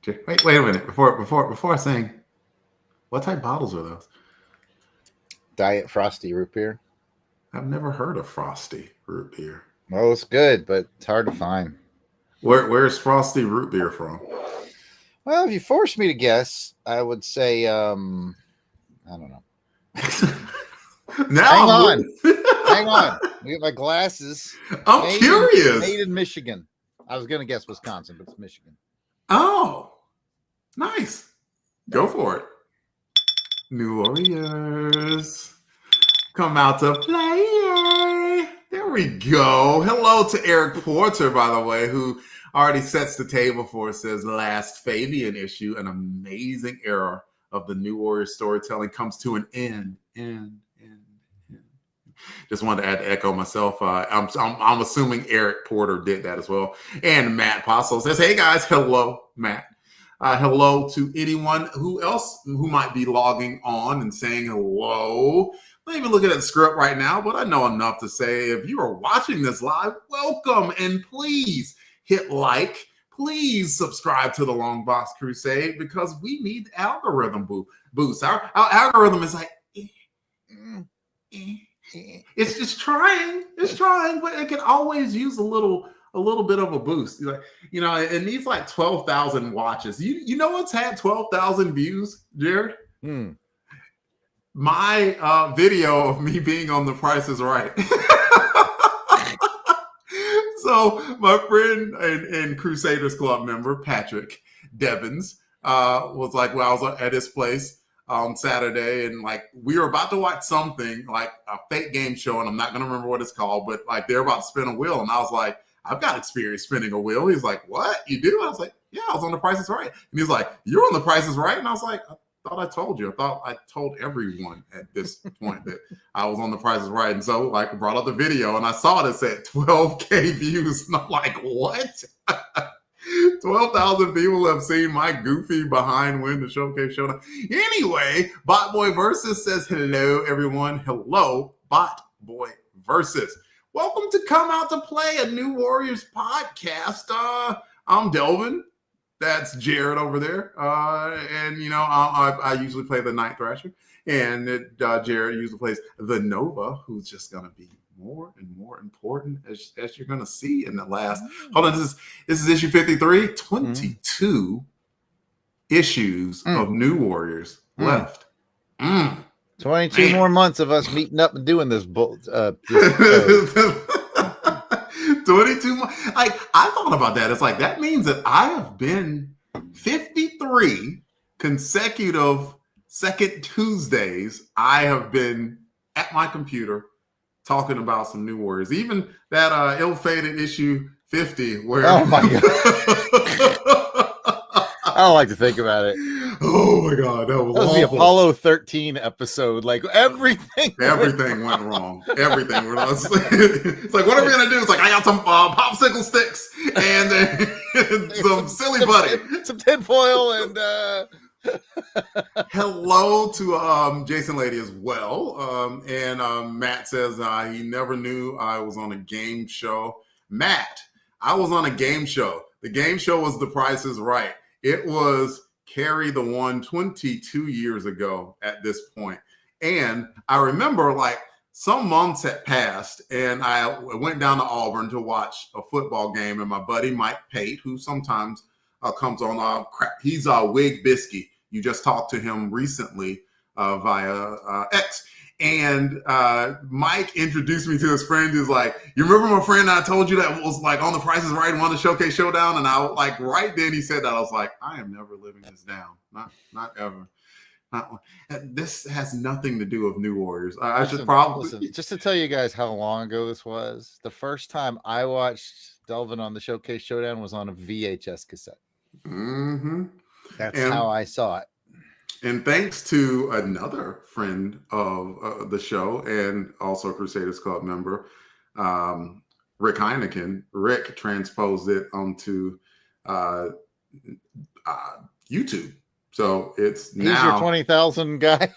Wait a minute. Before I sing, what type bottles are those? Diet Frosty root beer. I've never heard of Frosty root beer. Well, it's good, but it's hard to find. Where's Frosty root beer from? Well, if you force me to guess, I would say, I don't know. Hang on. We have my glasses. I'm curious. Made in Michigan. I was going to guess Wisconsin, but it's Michigan. Oh, nice. Go for it. New Warriors. Come out to play. There we go. Hello to Eric Porter, by the way, who already sets the table for us. Says last Fabian issue, an amazing era of the New Warriors storytelling comes to an end. Just wanted to add to echo myself. I'm assuming Eric Porter did that as well. And Matt Passo says, hey guys, hello, Matt. Hello to anyone who might be logging on and saying hello. I'm not even looking at the script right now, but I know enough to say if you are watching this live, welcome, and please hit like. Please subscribe to the LONGBOX Crusade because we need algorithm boost. Our algorithm is like, it's just trying. It's trying, but it can always use a little bit of a boost. Like, it needs like 12,000 watches. You know what's had 12,000 views, Jared? My video of me being on The Price is Right. So my friend and Crusaders Club member, Patrick Devins, was like, well, I was at his place on Saturday, and like we were about to watch something like a fake game show, and I'm not going to remember what it's called, but like they're about to spin a wheel, and I was like, I've got experience spinning a wheel. He's like, what? You do? I was like, yeah, I was on The Price is Right. And he's like, you're on The Price is Right? And I was like, I thought I told you. I thought I told everyone at this point that I was on The Price is Right. And so like I brought up the video and I saw this at 12K views. And I'm like, what? 12,000 people have seen my goofy behind when the showcase showed up. Anyway, Bot Boy Versus says, hello, everyone. Hello, Bot Boy Versus. Welcome to Come Out to Play, a New Warriors podcast. I'm Delvin. That's Jarrod over there. And, I usually play the Night Thrasher. And Jarrod usually plays the Nova, who's just going to be more and more important as you're going to see in the last. Hold on, this is issue 53. 22 issues of New Warriors left. 22 more months of us meeting up and doing this. 22 more. Like, I thought about that. It's like, that means that I have been 53 consecutive second Tuesdays. I have been at my computer talking about some New Warriors. Even that ill-fated issue 50 where... Oh, my God. I don't like to think about it. Oh my God, that was awful. The Apollo 13 episode. Like everything went wrong. Everything went wrong. It's like, what are we gonna do? It's like, I got some popsicle sticks and some silly buddy, some tinfoil, and hello to Jason Lady as well. And Matt says he never knew I was on a game show. Matt, I was on a game show. The game show was The Price is Right. It was Carry the One 22 years ago at this point. And I remember like some months had passed and I went down to Auburn to watch a football game, and my buddy Mike Pate, who sometimes comes on, he's Wig Bisky. You just talked to him recently via X. And Mike introduced me to his friend who's like, you remember my friend I told you that was like on The Price is Right and won the Showcase Showdown? And I like right then he said that, I was like, I am never living this down. Not ever. This has nothing to do with New Warriors. I should probably listen, just to tell you guys how long ago this was. The first time I watched Delvin on the Showcase Showdown was on a VHS cassette. That's how I saw it. And thanks to another friend of the show and also Crusaders Club member, Rick Heineken. Rick transposed it onto YouTube. So it's now. He's your 20,000 guy?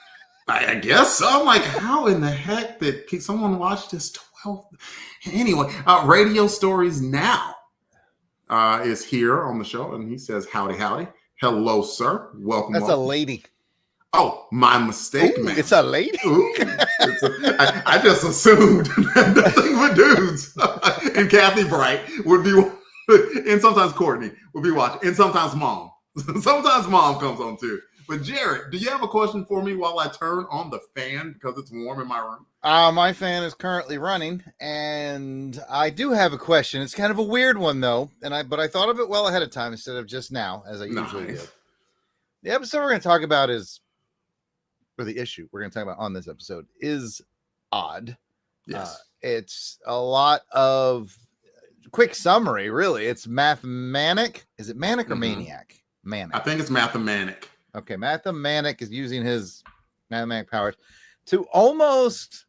I guess so. I'm like, how in the heck did someone watch this 12? Anyway, Radio Stories Now is here on the show. And he says, howdy, howdy. Hello, sir. Welcome. That's a lady. Oh, my mistake, man. It's a lady. I just assumed nothing but dudes. And Kathy Bright would be, and sometimes Courtney would be watching, and sometimes Mom. Sometimes Mom comes on too. But Jarrod, do you have a question for me while I turn on the fan because it's warm in my room? My fan is currently running, and I do have a question. It's kind of a weird one though, but I thought of it well ahead of time instead of just now, as I usually do. The episode we're going to talk about or the issue we're going to talk about on this episode is odd. Yes. It's a lot of quick summary, really. It's Mathemanic. Is it Manic or Maniac? Manic. I think it's Mathemanic. Okay, Mathemanic is using his Mathemanic powers to almost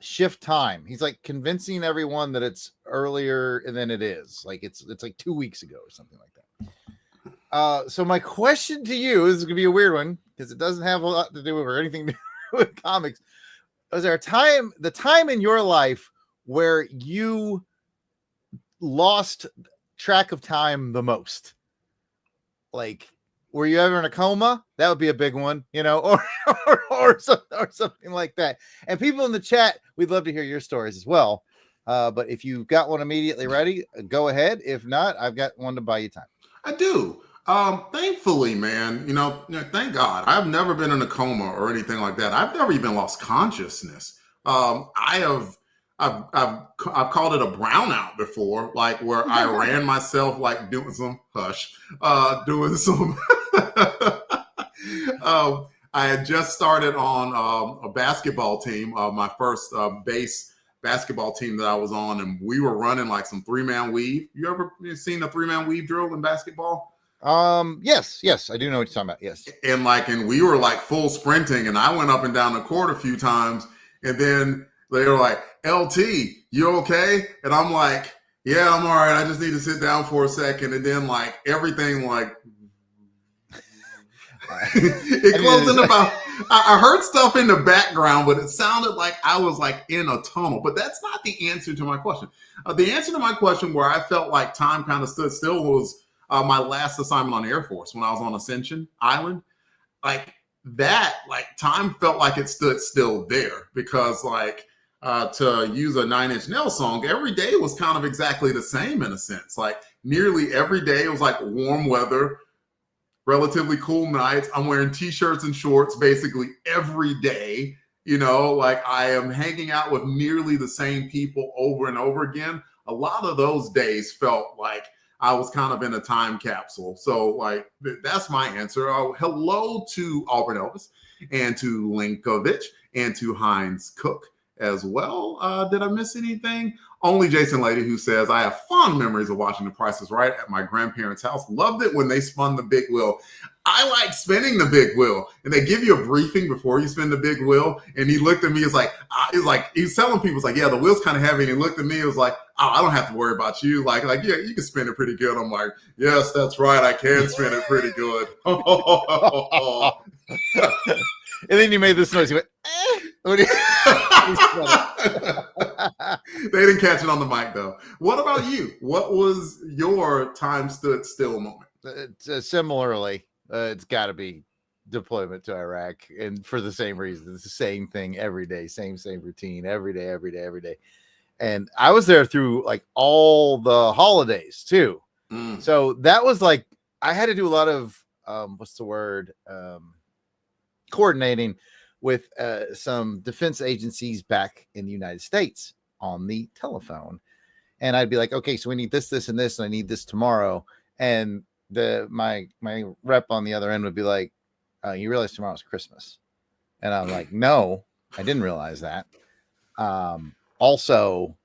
shift time. He's like convincing everyone that it's earlier than it is. Like it's like 2 weeks ago or something like that. So my question to you is going to be a weird one because it doesn't have a lot to do with or anything to do with comics. Was there the time in your life where you lost track of time the most? Like, were you ever in a coma? That would be a big one, or something like that. And people in the chat, we'd love to hear your stories as well. But if you've got one immediately ready, go ahead. If not, I've got one to buy you time. I do. Thankfully, man, thank God, I've never been in a coma or anything like that. I've never even lost consciousness. I've called it a brownout before, like where I ran myself, like doing some doing some. I had just started on a basketball team, my first base basketball team that I was on, and we were running like some 3-man weave. You ever seen a 3-man weave drill in basketball? Yes, I do know what you're talking about. Yes. And we were like full sprinting, and I went up and down the court a few times, and then they were like, LT, you okay? And I'm like, yeah, I'm all right. I just need to sit down for a second. And then like everything like it closed in about, I heard stuff in the background, but it sounded like I was like in a tunnel. But that's not the answer to my question. The answer to my question where I felt like time kind of stood still was my last assignment on Air Force when I was on Ascension Island. Like that, like time felt like it stood still there because like, to use a 9 Inch Nails song, every day was kind of exactly the same in a sense. Like nearly every day it was like warm weather, relatively cool nights. I'm wearing t-shirts and shorts basically every day. Like I am hanging out with nearly the same people over and over again. A lot of those days felt like I was kind of in a time capsule. So like that's my answer. Hello to Auburn Elvis and to Linkovich and to Heinz Cook as well. Did I miss anything? Only Jason Lady, who says, I have fond memories of watching The Price is Right at my grandparents' house. Loved it when they spun the big wheel. I like spinning the big wheel. And they give you a briefing before you spin the big wheel. And he looked at me, he's telling people, it's like, yeah, the wheel's kind of heavy. And he looked at me, it was like, oh, I don't have to worry about you. Like, yeah, you can spin it pretty good. I'm like, yes, that's right. I can spin it pretty good. And then you made this noise. You went, They didn't catch it on the mic, though. What about you? What was your time stood still moment? Similarly, it's got to be deployment to Iraq, and for the same reason. It's the same thing every day, same routine, every day. And I was there through like all the holidays too. So that was like I had to do a lot of coordinating with some defense agencies back in the United States on the telephone. And I'd be like, okay, so we need this, and this, and I need this tomorrow. And my rep on the other end would be like, you realize tomorrow's Christmas. And I'm like, no, I didn't realize that. Also,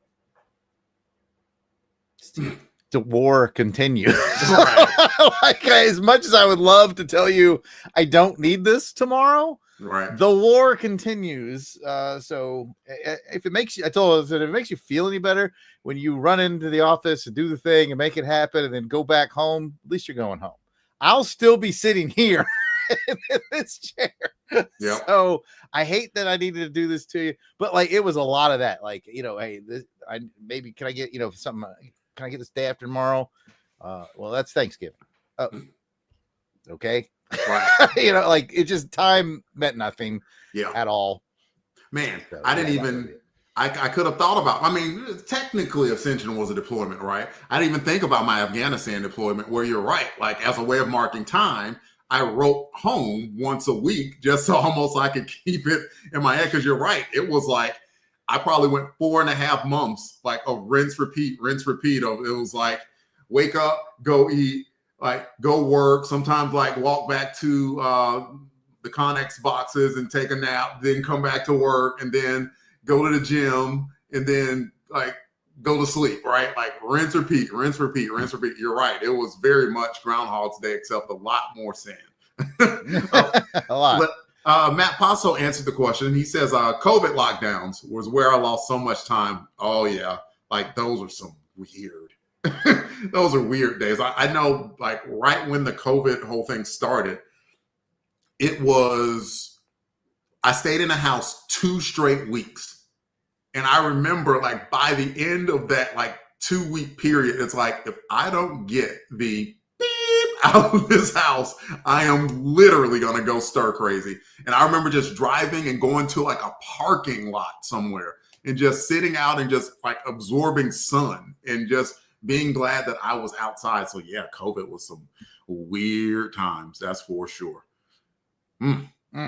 the war continues. Like, as much as I would love to tell you I don't need this tomorrow, right? The war continues. So if it makes you, I told us that if it makes you feel any better when you run into the office and do the thing and make it happen and then go back home, at least you're going home. I'll still be sitting here in this chair. Yep. So I hate that I needed to do this to you, but like it was a lot of that. Like, hey, maybe can I get something? Can I get this day after tomorrow? Well, that's Thanksgiving. Okay. Right. You know, like it just time meant nothing Yeah. at all. Man, So, I didn't yeah, even. I could have thought about. I mean, technically, Ascension was a deployment, right? I didn't even think about my Afghanistan deployment. Where you're right, like as a way of marking time, I wrote home once a week just so almost I could keep it in my head. Because you're right, it was like I probably went 4.5 months like of rinse, repeat. Of it was like wake up, go eat, like go work. Sometimes like walk back to the Connex boxes and take a nap, then come back to work, and then go to the gym, and then like go to sleep, right? Like rinse, repeat. You're right. It was very much Groundhog's Day, except a lot more sand. A lot. Matt Paso answered the question. He says, COVID lockdowns was where I lost so much time. Oh, yeah. Like those are some weird. Those are weird days. I know, like right when the COVID whole thing started, it was, I stayed in a house 2 straight weeks. And I remember like by the end of that like 2-week period, it's like, if I don't get the beep out of this house, I am literally going to go stir crazy. And I remember just driving and going to like a parking lot somewhere and just sitting out and just like absorbing sun and just being glad that I was outside. So yeah, COVID was some weird times. That's for sure.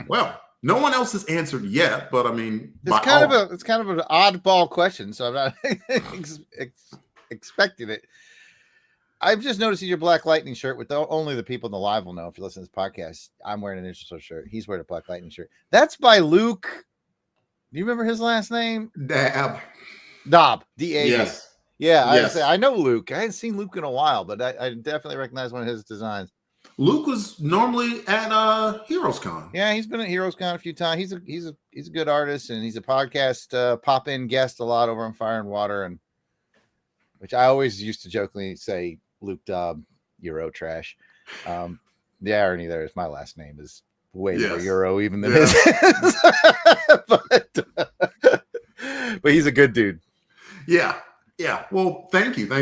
Well, no one else has answered yet, but I mean, it's kind of an oddball question, so I'm not expecting it. I've just noticed your Black Lightning shirt. With only the people in the live will know if you listen to this podcast. I'm wearing an Interstellar shirt. He's wearing a Black Lightning shirt. That's by Luke. Do you remember his last name? Dobb. D-A-B. Yes. Yeah, yes. I know Luke. I hadn't seen Luke in a while, but I definitely recognize one of his designs. Luke was normally at Heroes Con. Yeah, he's been at Heroes Con a few times. He's a good artist, and he's a podcast pop-in guest a lot over on Fire and Water, and which I always used to jokingly say, Luke Dobb, Euro trash. The irony there is my last name is way more Euro even than his. But he's a good dude. Yeah. Well, thank you. I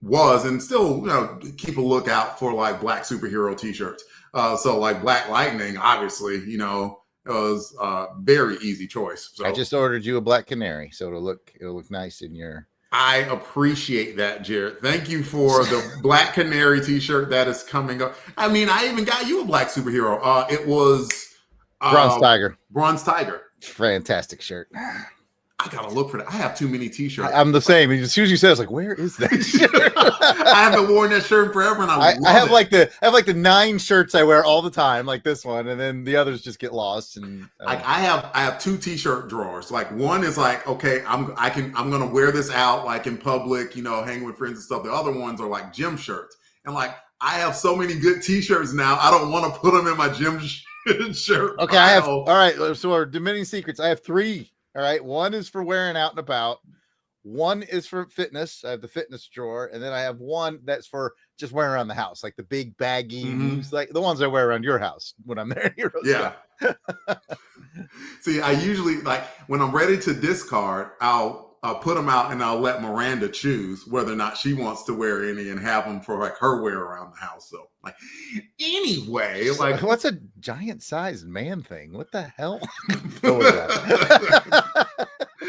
was and still, keep a lookout for like Black superhero t-shirts. So like Black Lightning, obviously, was a very easy choice. So I just ordered you a Black Canary, so it'll look nice in your. I appreciate that, Jarrod. Thank you for the Black Canary t-shirt that is coming up. I mean, I even got you a Black superhero. It was Bronze Tiger. Bronze Tiger. Fantastic shirt. I gotta look for that. I have too many t-shirts. I'm the same. As soon as you said, I was like, "Where is that shirt?" I haven't worn that shirt forever, and I have like the 9 shirts I wear all the time, like this one, and then the others just get lost. And I have 2 t-shirt drawers. Like one is like, okay, I'm gonna wear this out like in public, hang with friends and stuff. The other ones are like gym shirts, and like I have so many good t-shirts now. I don't want to put them in my gym shirt. Okay, I have. All right, so our diminishing secrets. I have 3. All right, 1 is for wearing out and about. 1 is for fitness. I have the fitness drawer, and then I have 1 that's for just wearing around the house, like the big baggy, like the ones I wear around your house when I'm there. Yeah. See, I usually like when I'm ready to discard, I'll put them out and I'll let Miranda choose whether or not she wants to wear any and have them for like her wear around the house. So like, anyway, like what's a giant sized man thing? What the hell?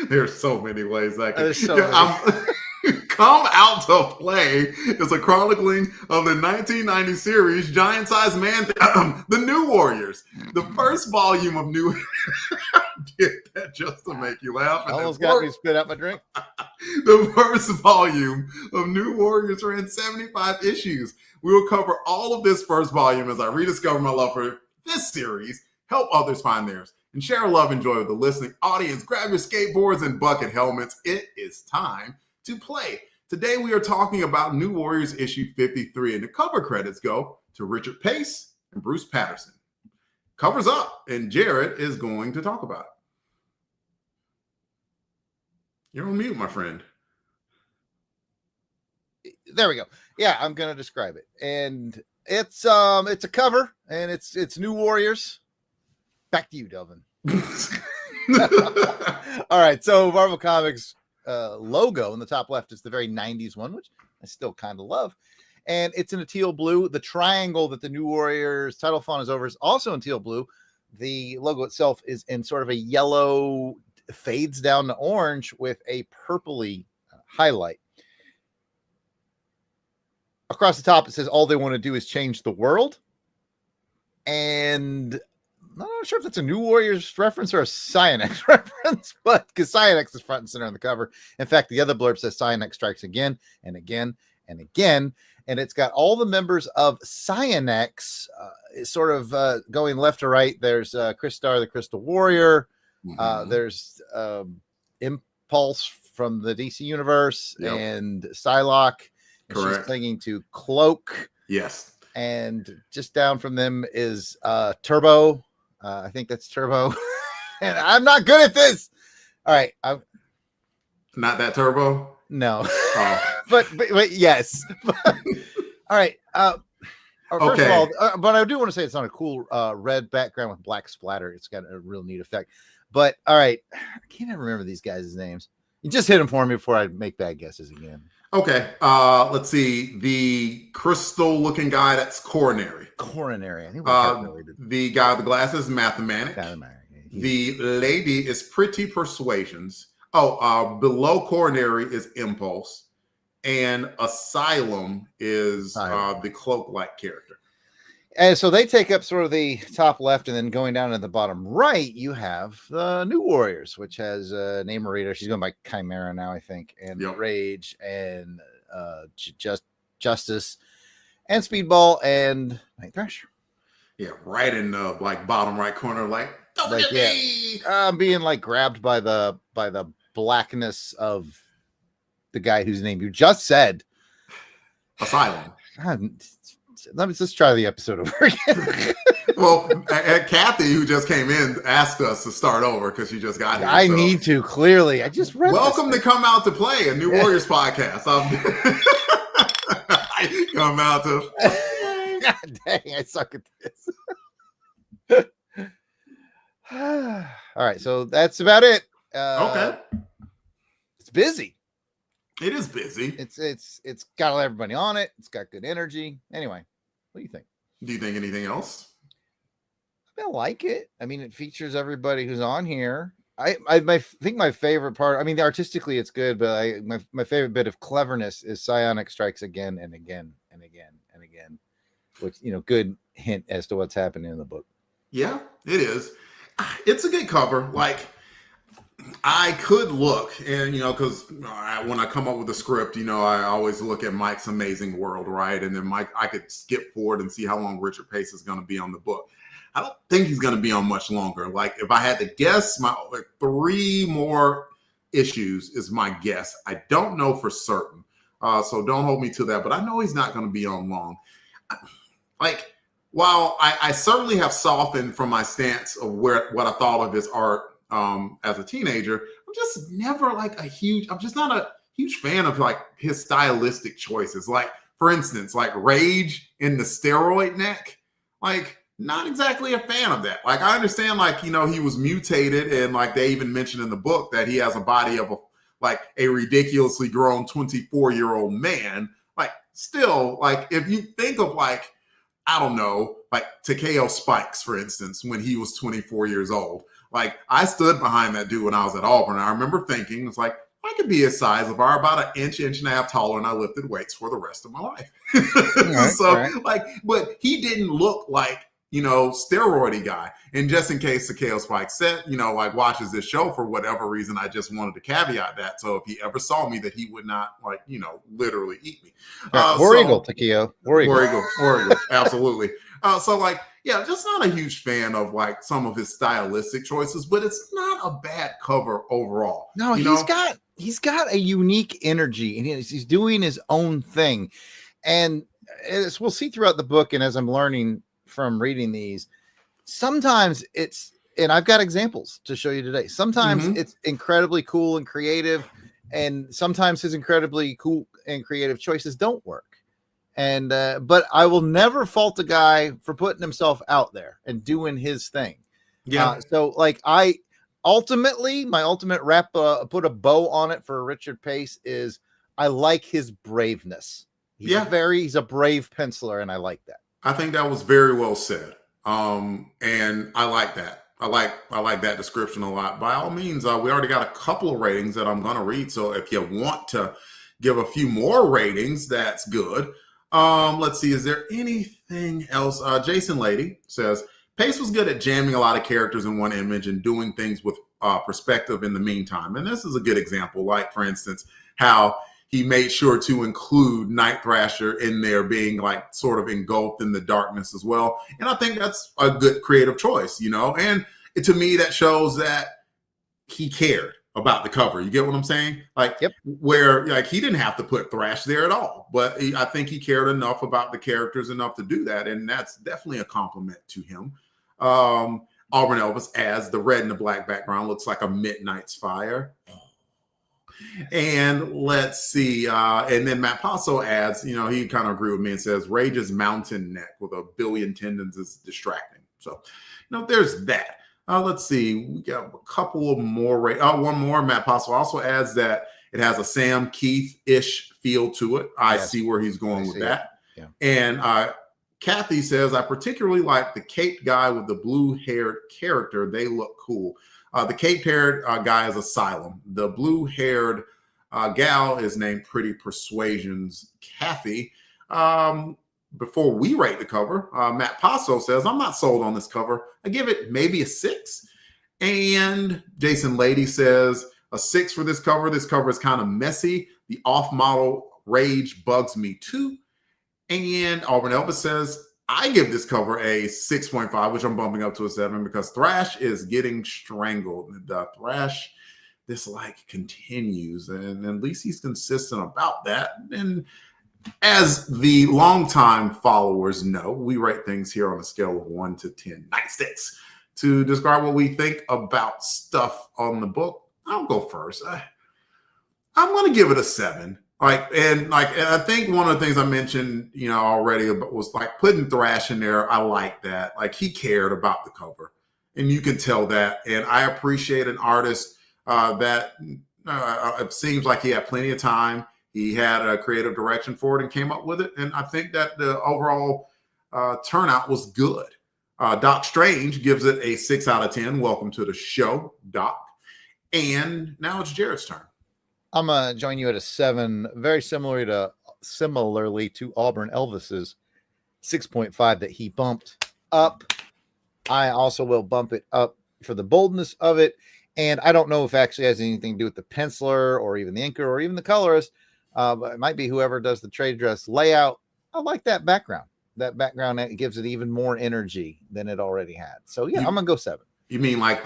There's so many ways that can come out to play. It's a chronicling of the 1990 series Giant Size Man, The New Warriors. The first volume of New did that just to make you laugh. I almost got me to spit out my drink. The first volume of New Warriors ran 75 issues. We will cover all of this first volume as I rediscover my love for this series, help others find theirs, and share a love and joy with the listening audience. Grab your skateboards and bucket helmets. It is time to play. Today we are talking about New Warriors issue 53, and the cover credits go to Richard Pace and Bruce Patterson. Covers up, and Jarrod is going to talk about it. You're on mute, my friend. There we go. Yeah, I'm gonna describe it, and it's a cover, and it's New Warriors. Back to you, Delvin. All right, so Marvel Comics logo in the top left is the very 90s one, which I still kind of love. and it's in a teal blue. The triangle that the New Warriors title font is over is also in teal blue. The logo itself is in sort of a yellow, fades down to orange with a purpley highlight. Across the top, it says all they want to do is change the world. And I'm not sure if that's a New Warriors reference or a Cyanex reference, but because Cyanex is front and center on the cover. In fact, the other blurb says Cyanex strikes again and again and again. And it's got all the members of Cyanex sort of going left to right. There's Crystar, the Crystal Warrior. There's Impulse from the DC universe, and Psylocke. Correct. She's clinging to Cloak. Yes. And just down from them is Turbo. I think that's Turbo. And I'm not good at this. All right. Not that Turbo? No. Oh. but yes. All right. First of all, but I do want to say it's on a cool red background with black splatter. It's got a real neat effect. But all right. I can't even remember these guys' names. You just hit them for me before I make bad guesses again. Okay. Let's see. The crystal looking guy, that's Coronary. Coronary. I think the guy with the glasses, Mathemanic. The lady is Pretty Persuasions. Below Coronary is Impulse. And Asylum is the cloak-like character. And so they take up sort of the top left, and then going down to the bottom right, you have the New Warriors, which has Name Marita. She's going by Chimera now, I think, and Rage, and Justice, and Speedball, and Night Thrasher. Yeah, right in the bottom right corner, don't forget me. I'm being grabbed by the blackness of the guy whose name you just said. Asylum. Let's try the episode over again. Well, Kathy, who just came in, asked us to start over because she just got here. I need to, clearly. I just read Welcome to Come Out to Play, a New Warriors podcast. Come out to God dang, I suck at this. All right, so that's about it. Okay. It's busy. It is busy. It's got everybody on it. It's got good energy. Anyway, what do you think? Do you think anything else? I like it. I mean, it features everybody who's on here. I think my favorite part, I mean, artistically it's good, but my favorite bit of cleverness is Psionic strikes again and again and again and again, which, good hint as to what's happening in the book. Yeah, it is. It's a good cover. I could look, and because when I come up with a script, I always look at Mike's Amazing World, right? And then I could skip forward and see how long Richard Pace is going to be on the book. I don't think he's going to be on much longer. If I had to guess, my 3 more issues is my guess. I don't know for certain, so don't hold me to that. But I know he's not going to be on long. While I certainly have softened from my stance of what I thought of his art. As a teenager, I'm just never I'm just not a huge fan of his stylistic choices. For instance, Rage in the steroid neck, not exactly a fan of that. I understand, he was mutated, and they even mentioned in the book that he has a body of a ridiculously grown 24-year-old man. Still, if you think of I don't know, Takeo Spikes, for instance, when he was 24 years old. I stood behind that dude when I was at Auburn. I remember thinking, I could be his size if I were about an inch and a half taller, and I lifted weights for the rest of my life. But he didn't look steroidy guy. And just in case Takeo Spikes said, watches this show for whatever reason, I just wanted to caveat that. So if he ever saw me, that he would not literally eat me. War Eagle, Takeo. War Eagle. Absolutely. Just not a huge fan of some of his stylistic choices, but it's not a bad cover overall. No, he's got a unique energy, and he's doing his own thing. And as we'll see throughout the book, and as I'm learning from reading these, sometimes and I've got examples to show you today. Sometimes it's incredibly cool and creative, and sometimes his incredibly cool and creative choices don't work. And but I will never fault a guy for putting himself out there and doing his thing. Yeah. My ultimate wrap, put a bow on it for Richard Pace is I like his braveness. Yeah. He's a brave penciler, and I like that. I think that was very well said. And I like that. I like that description a lot. By all means, we already got a couple of ratings that I'm going to read. So if you want to give a few more ratings, that's good. Let's see. Is there anything else? Jason Lady says, Pace was good at jamming a lot of characters in one image and doing things with perspective in the meantime. And this is a good example. Like, for instance, how he made sure to include Night Thrasher in there being like sort of engulfed in the darkness as well. And I think that's a good creative choice, you know, and to me, that shows that he cared about the cover. You get what I'm saying? Like, yep. Where like he didn't have to put Thrash there at all, but I think he cared enough about the characters enough to do that. And that's definitely a compliment to him. Auburn Elvis as the red and the black background looks like a Midnight's Fire. And let's see. And then Matt Passo adds, you know, he kind of agreed with me and says, Rage's mountain neck with a billion tendons is distracting. So, you know, there's that. Let's see. We got a couple of more. One more. Matt Passo also adds that it has a Sam Keith-ish feel to it. I see where he's going with that. Yeah. And Kathy says, I particularly like the caped guy with the blue-haired character. They look cool. The cape-haired guy is Asylum. The blue-haired gal is named Pretty Persuasion's Kathy. Before we rate the cover, Matt Passo says, I'm not sold on this cover. I give it maybe a 6. And Jason Lady says, a 6 for this cover. This cover is kind of messy. The off-model Rage bugs me too. And Auburn Elvis says, I give this cover a 6.5, which I'm bumping up to a 7 because Thrash is getting strangled. The Thrash dislike continues, and at least he's consistent about that. And as the longtime followers know, we rate things here on a scale of 1 to 10 nightsticks to describe what we think about stuff on the book. I'll go first. I'm going to give it a 7. And I think one of the things I mentioned, you know, already was like putting Thrash in there. I like that. Like, he cared about the cover, and you can tell that. And I appreciate an artist that it seems like he had plenty of time. He had a creative direction for it and came up with it. And I think that the overall turnout was good. Doc Strange gives it a 6 out of 10. Welcome to the show, Doc. And now it's Jarrod's turn. I'm going to join you at a 7, very similarly to Auburn Elvis's 6.5 that he bumped up. I also will bump it up for the boldness of it. And I don't know if it actually has anything to do with the penciler or even the inker or even the colorist. But it might be whoever does the trade dress layout. I like that background. That background gives it even more energy than it already had. So yeah, I'm gonna go 7. You mean like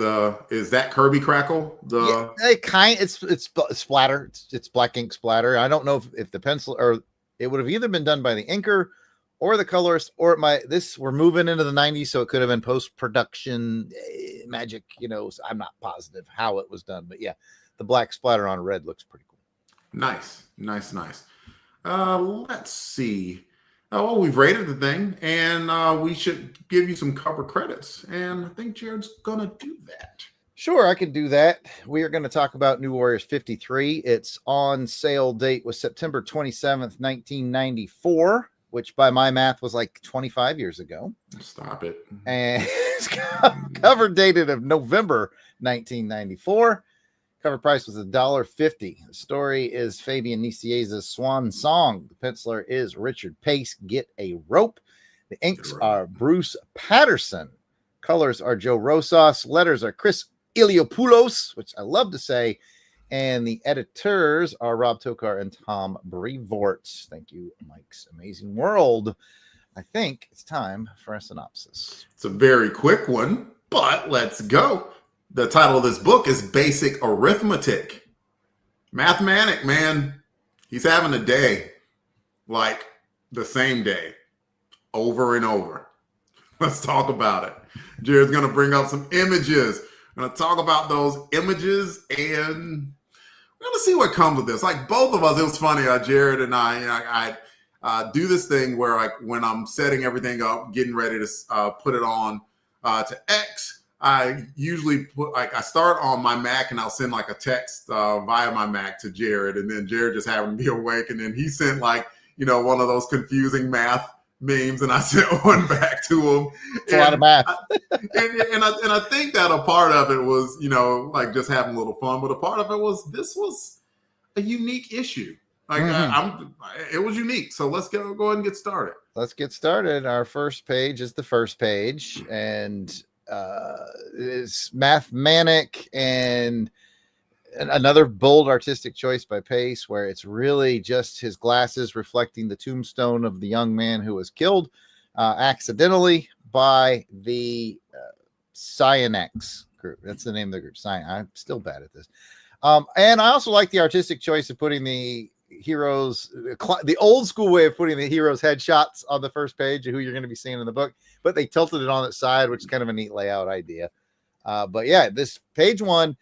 is that Kirby Crackle? It's splatter. It's black ink splatter. I don't know if the pencil or it would have either been done by the inker or the colorist, or we're moving into the 90s, so it could have been post-production magic, you know. So I'm not positive how it was done, but yeah, the black splatter on red looks pretty cool. Nice. Let's see. Well, we've rated the thing, and we should give you some cover credits. And I think Jarrod's gonna do that. Sure, I can do that. We are going to talk about New Warriors 53. Its on sale date was September 27th, 1994, which by my math was like 25 years ago. Stop it. And it's cover dated of November 1994. Cover price was $1.50. The story is Fabian Nicieza's swan song. The penciler is Richard Pace. Get a rope. The inks are Bruce Patterson. Colors are Joe Rosas. Letters are Chris Iliopoulos, which I love to say. And the editors are Rob Tokar and Tom Brevoort. Thank you, Mike's Amazing World. I think it's time for a synopsis. It's a very quick one, but let's go. The title of this book is Basic Arithmetic. Mathemanic, man, he's having a day like the same day over and over. Let's talk about it. Jarrod's going to bring up some images. I'm going to talk about those images, and we're going to see what comes with this. Like, both of us, it was funny, Jarrod and I do this thing where, like, when I'm setting everything up, getting ready to put it on to X, I usually I start on my Mac and I'll send like a text via my Mac to Jarrod, and then Jarrod just happened to be awake, and then he sent one of those confusing math memes, and I sent one back to him. It's a lot of math. And I think that a part of it was, like just having a little fun, but a part of it was this was a unique issue. Like it was unique. So let's go ahead and get started. Let's get started. Our first page is the first page, and it's Mathemanic and another bold artistic choice by Pace, where it's really just his glasses reflecting the tombstone of the young man who was killed accidentally by the Cyanex group. That's the name of the group. I'm still bad at this. And I also like the artistic choice of putting the heroes, the old school way of putting the heroes' headshots on the first page of who you're going to be seeing in the book, but they tilted it on its side, which is kind of a neat layout idea. But yeah, this page one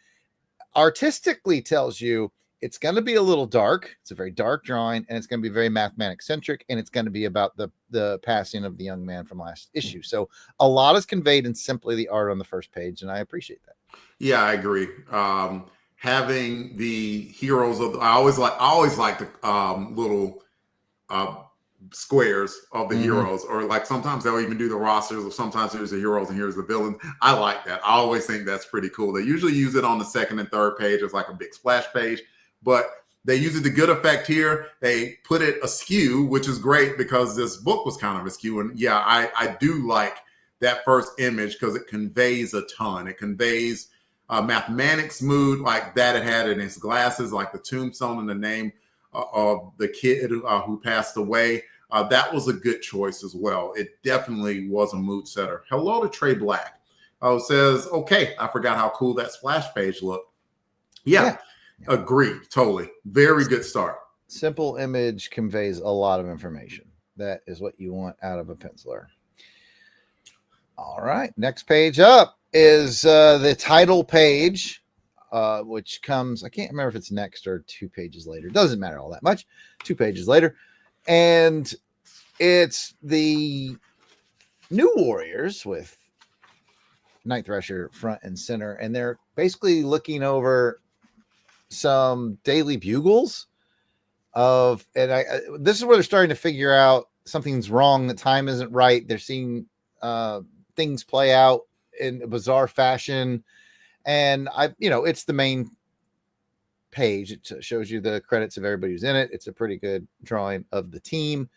artistically tells you it's going to be a little dark. It's a very dark drawing, and it's going to be very Mathemanic centric, and it's going to be about the passing of the young man from last issue. So a lot is conveyed in simply the art on the first page, and I appreciate that. Yeah, I agree. Having the heroes I always like the little squares of the heroes, or like sometimes they'll even do the rosters, or sometimes there's the heroes and here's the villains. I like that. I always think that's pretty cool. They usually use it on the second and third page as like a big splash page, but they use it to good effect here. They put it askew, which is great because this book was kind of askew. And yeah, I do like that first image because it conveys a ton. It conveys Mathematic's mood, like that it had in his glasses, like the tombstone and the name of the kid who passed away. That was a good choice as well. It definitely was a mood setter. Hello to Trey Black. Says, okay, I forgot how cool that splash page looked. Yeah. Agreed. Totally. Very good start. Simple image conveys a lot of information. That is what you want out of a penciler. All right. Next page up is the title page, which comes, I can't remember if it's next or 2 pages later. Doesn't matter all that much. 2 pages later. And it's the New Warriors with Night Thrasher front and center. And they're basically looking over some daily bugles this is where they're starting to figure out something's wrong. The time isn't right. They're seeing things play out in a bizarre fashion. And it's the main page. It shows you the credits of everybody who's in it. It's a pretty good drawing of the team.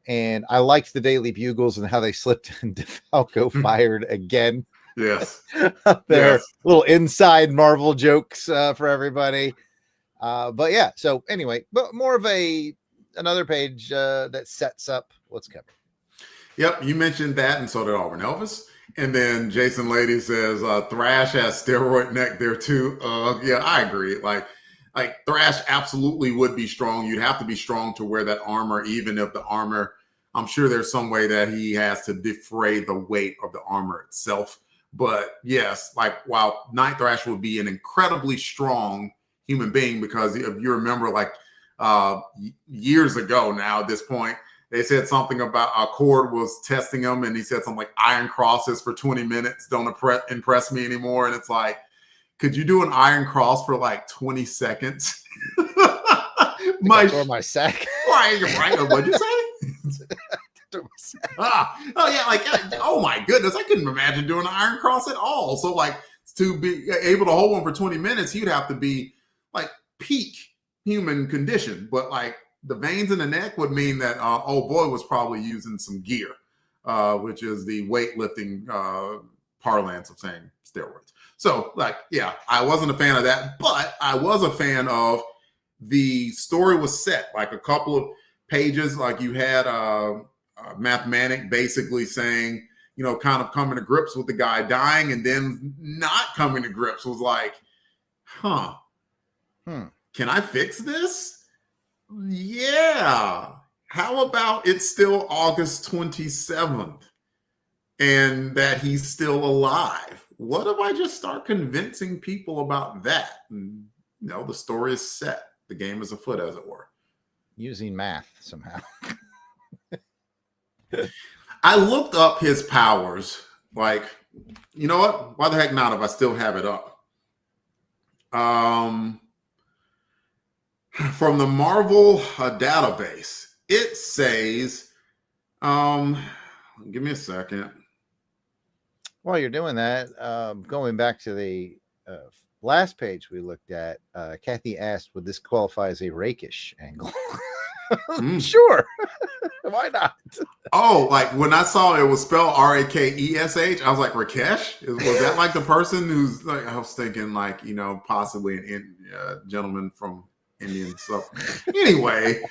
And I liked the Daily Bugles and how they slipped and DeFalco fired again. Yes. They're little inside Marvel jokes for everybody. But yeah, so anyway, but more of another page that sets up what's coming. Yep, you mentioned that, and so did Auburn Elvis. And then Jason Lady says Thrash has steroid neck there too. Yeah, I agree. Like Thrash absolutely would be strong. You'd have to be strong to wear that armor, even if the armor, I'm sure there's some way that he has to defray the weight of the armor itself. But yes, like while Night Thrash would be an incredibly strong human being, because if you remember, like years ago now at this point, they said something about Cord was testing him, and he said something like iron crosses for 20 minutes don't impress me anymore. And it's like, could you do an iron cross for like 20 seconds? My sack. Right. What'd you say? Oh my goodness, I couldn't imagine doing an iron cross at all. So like to be able to hold one for 20 minutes, he'd have to be like peak human condition. But like the veins in the neck would mean that old boy was probably using some gear, which is the weightlifting parlance of saying steroids. So like, yeah, I wasn't a fan of that, but I was a fan of the story was set like a couple of pages. Like you had Mathemanic basically saying, kind of coming to grips with the guy dying, and then not coming to grips was like, can I fix this? Yeah. How about it's still August 27th and that he's still alive? What if I just start convincing people about that? And, the story is set. The game is afoot, as it were. Using math somehow. I looked up his powers. Like, you know what? Why the heck not if I still have it up? From the Marvel database, it says, give me a second. While you're doing that, going back to the last page we looked at, Kathy asked, would this qualify as a rakish angle? Sure. Why not? Oh, like when I saw it was spelled Rakesh, I was like, Rakesh? Was that like the person who's like, I was thinking like, possibly an gentleman from Indian stuff. Anyway,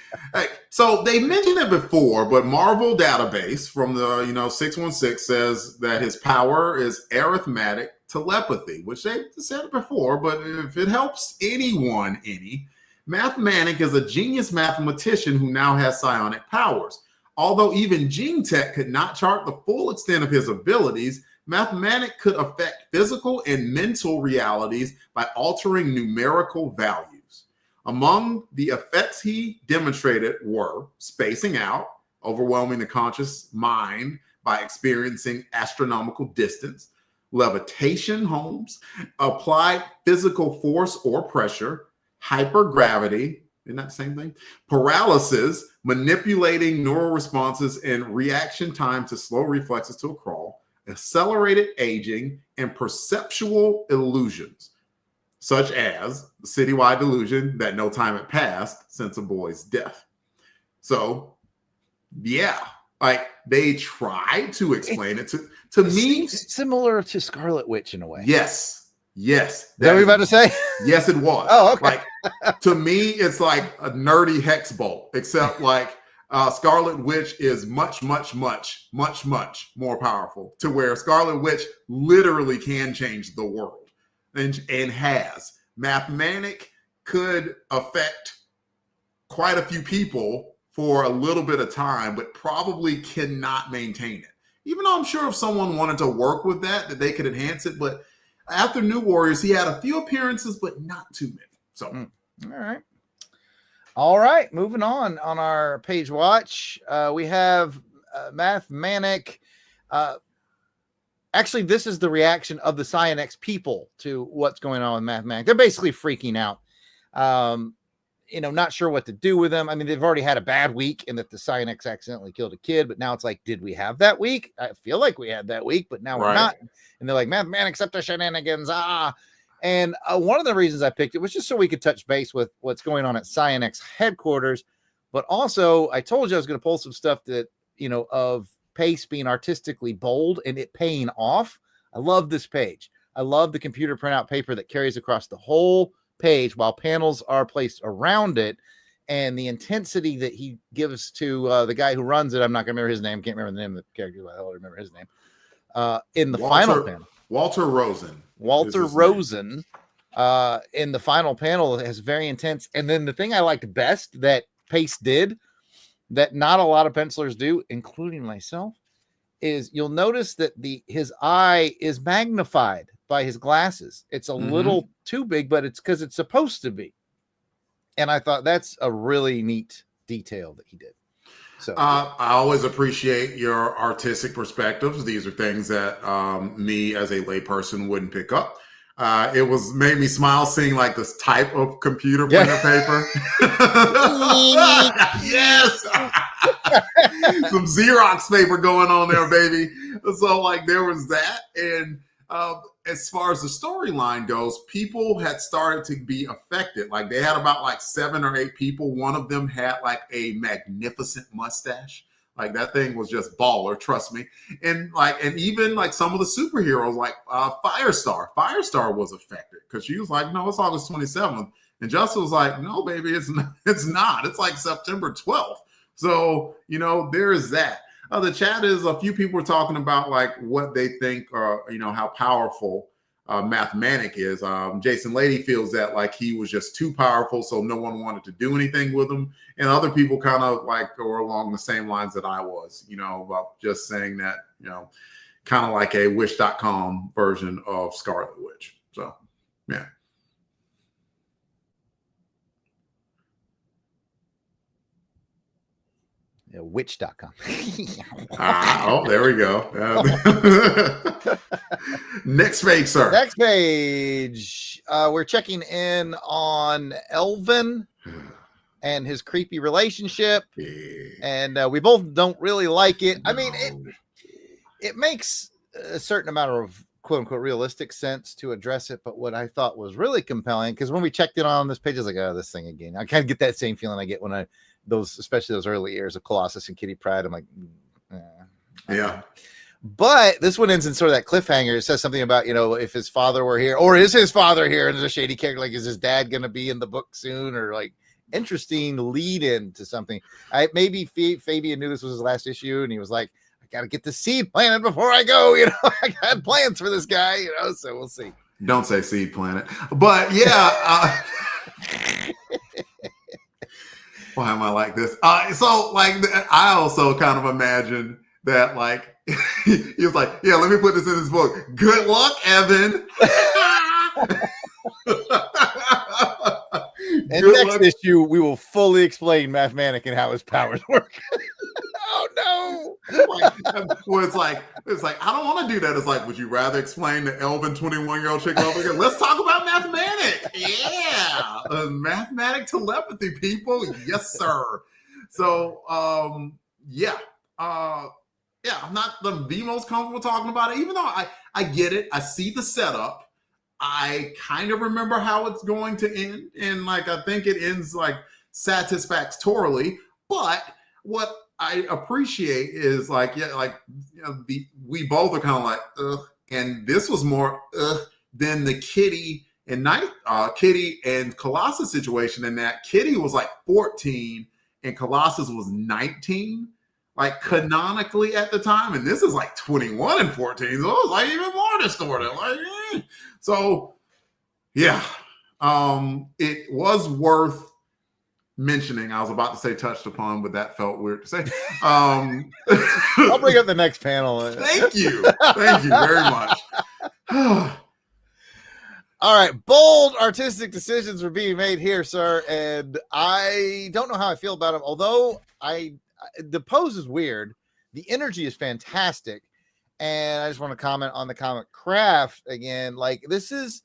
so they mentioned it before, but Marvel database from the 616 says that his power is arithmetic telepathy, which they said it before, but if it helps anyone Mathemanic is a genius mathematician who now has psionic powers. Although even Gene Tech could not chart the full extent of his abilities, Mathemanic could affect physical and mental realities by altering numerical values. Among the effects he demonstrated were spacing out, overwhelming the conscious mind by experiencing astronomical distance, levitation, Holmes, applied physical force or pressure, hypergravity, isn't that the same thing? Paralysis, manipulating neural responses and reaction time to slow reflexes to a crawl, accelerated aging, and perceptual illusions, such as the citywide delusion that no time had passed since a boy's death. So, yeah, like they tried to explain it to me. Similar to Scarlet Witch in a way. Yes. Is that what you're about to say? Yes, it was. Oh, okay. Like to me, it's like a nerdy hex bolt, except like Scarlet Witch is much, much, much, much, much more powerful. To where Scarlet Witch literally can change the world, and has. Mathemanic could affect quite a few people for a little bit of time, but probably cannot maintain it. Even though I'm sure if someone wanted to work with that they could enhance it, but after New Warriors, he had a few appearances, but not too many. So, all right. Moving on our page watch, we have Mathemanic. Actually, this is the reaction of the Psionex people to what's going on with Mathemanic. They're basically freaking out. Not sure what to do with them. I mean, they've already had a bad week in that the Psionex accidentally killed a kid, but now it's like, did we have that week? I feel like we had that week, but now we're not. And they're like, Mathemanics up to shenanigans. And one of the reasons I picked it was just so we could touch base with what's going on at Psionex headquarters. But also, I told you I was going to pull some stuff that, of Pace being artistically bold and it paying off. I love this page. I love the computer printout paper that carries across the whole page while panels are placed around it, and the intensity that he gives to the guy who runs it. I'm not going to remember his name. Can't remember the name of the character. I don't remember his name. In the final panel, Walter Rosen. In the final panel has very intense. And then the thing I liked best that Pace did that not a lot of pencilers do, including myself, is you'll notice that his eye is magnified by his glasses. It's a little too big, but it's because it's supposed to be. And I thought that's a really neat detail that he did. So I always appreciate your artistic perspectives. These are things that me as a layperson wouldn't pick up. It made me smile seeing like this type of computer printer paper. Yes. Some Xerox paper going on there, baby. So like there was that. And as far as the storyline goes, people had started to be affected. Like they had about like 7 or 8 people. One of them had like a magnificent mustache. Like that thing was just baller, trust me. And even like some of the superheroes, like Firestar. Firestar was affected because she was like, no, it's August 27th. And Justin was like, no, baby, it's not. It's like September 12th. So, there is that. The chat is a few people are talking about like what they think how powerful Mathemanic is. Jason Lady feels that like he was just too powerful, so no one wanted to do anything with him. And other people kind of like go along the same lines that I was, about just saying that, kind of like a Wish.com version of Scarlet Witch. So, yeah. Witch.com. There we go. Next page, sir. Next page. We're checking in on Elvin. and his creepy relationship. Yeah. And we both don't really like it. I mean, No. it makes a certain amount of quote unquote realistic sense to address it. But what I thought was really compelling, because when we checked it on this page, I was like, oh, this thing again. I kind of get that same feeling I get when especially those early years of Colossus and Kitty Pryde. I'm like, Yeah. But this one ends in sort of that cliffhanger. It says something about, if his father were here, or is his father here? And there's a shady character, like, is his dad going to be in the book soon? Or like, interesting lead in to something. Maybe Fabian knew this was his last issue, and he was like, I got to get the seed planted before I go. I got plans for this guy, so we'll see. Don't say seed planet. But yeah. Why am I like this? So like, I also kind of imagine that, like, he was like, yeah, let me put this in his book. Good luck, Evan. And next issue, we will fully explain Mathemanic and how his powers work. Oh no! Well, it's like I don't want to do that. It's like, would you rather explain the Elvin 21-year-old chick over here? Let's talk about Mathemanic. Yeah, Mathemanic telepathy, people. Yes, sir. So, yeah. I'm not the most comfortable talking about it, even though I get it. I see the setup. I kind of remember how it's going to end, and like I think it ends like satisfactorily. But what I appreciate is like, we both are kind of like, ugh, and this was more than the Kitty and Colossus situation. In that Kitty was like 14 and Colossus was 19. Like canonically at the time, and this is like 21 and 14, so it was like even more distorted. Like, so yeah, it was worth mentioning. I was about to say touched upon, but that felt weird to say. I'll bring up the next panel. Thank you very much. All right, bold artistic decisions were being made here, sir, and I don't know how I feel about them. Although the pose is weird, the energy is fantastic, and I just want to comment on the comic craft again. Like, this is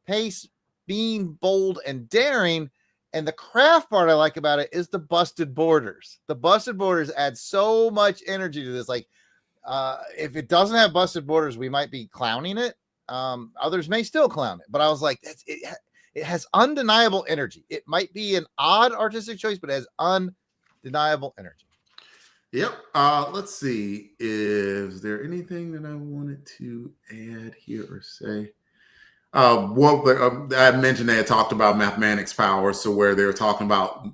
Pace being bold and daring, and the craft part I like about it is the busted borders. The busted borders add so much energy to this. Like, if it doesn't have busted borders, we might be clowning it. Others may still clown it, but I was like, it has undeniable energy. It might be an odd artistic choice, but it has undeniable energy. Yep. Let's see. Is there anything that I wanted to add here or say? I mentioned they had talked about Mathematic's powers, so where they were talking about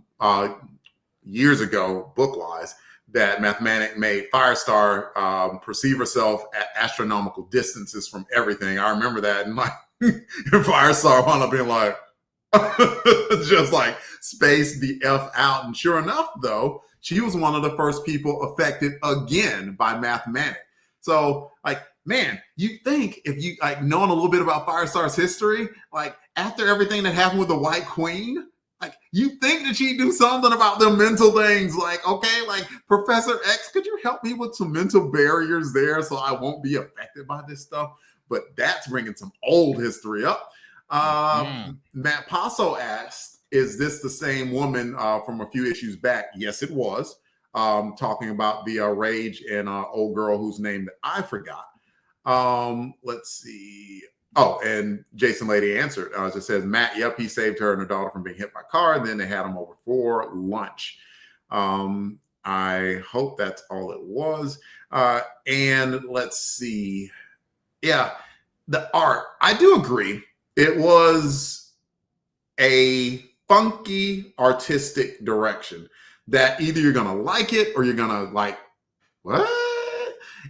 years ago, book-wise, that Mathemanic made Firestar perceive herself at astronomical distances from everything. I remember that, and like Firestar wound up being like, just like space the F out. And sure enough, though, she was one of the first people affected again by Mathemanic. So, like, man, you think if you like knowing a little bit about Firestar's history, like after everything that happened with the White Queen, like you think that she'd do something about the mental things. Like, okay, like Professor X, could you help me with some mental barriers there so I won't be affected by this stuff? But that's bringing some old history up. Matt Passo asked, is this the same woman from a few issues back? Yes, it was. Talking about the rage and old girl whose name that I forgot. Let's see. Oh, and Jason Lady answered. Just says, Matt, yep, he saved her and her daughter from being hit by a car, and then they had him over for lunch. I hope that's all it was. And let's see. Yeah, the art. I do agree. It was a funky artistic direction that either you're going to like it or you're going to like, what?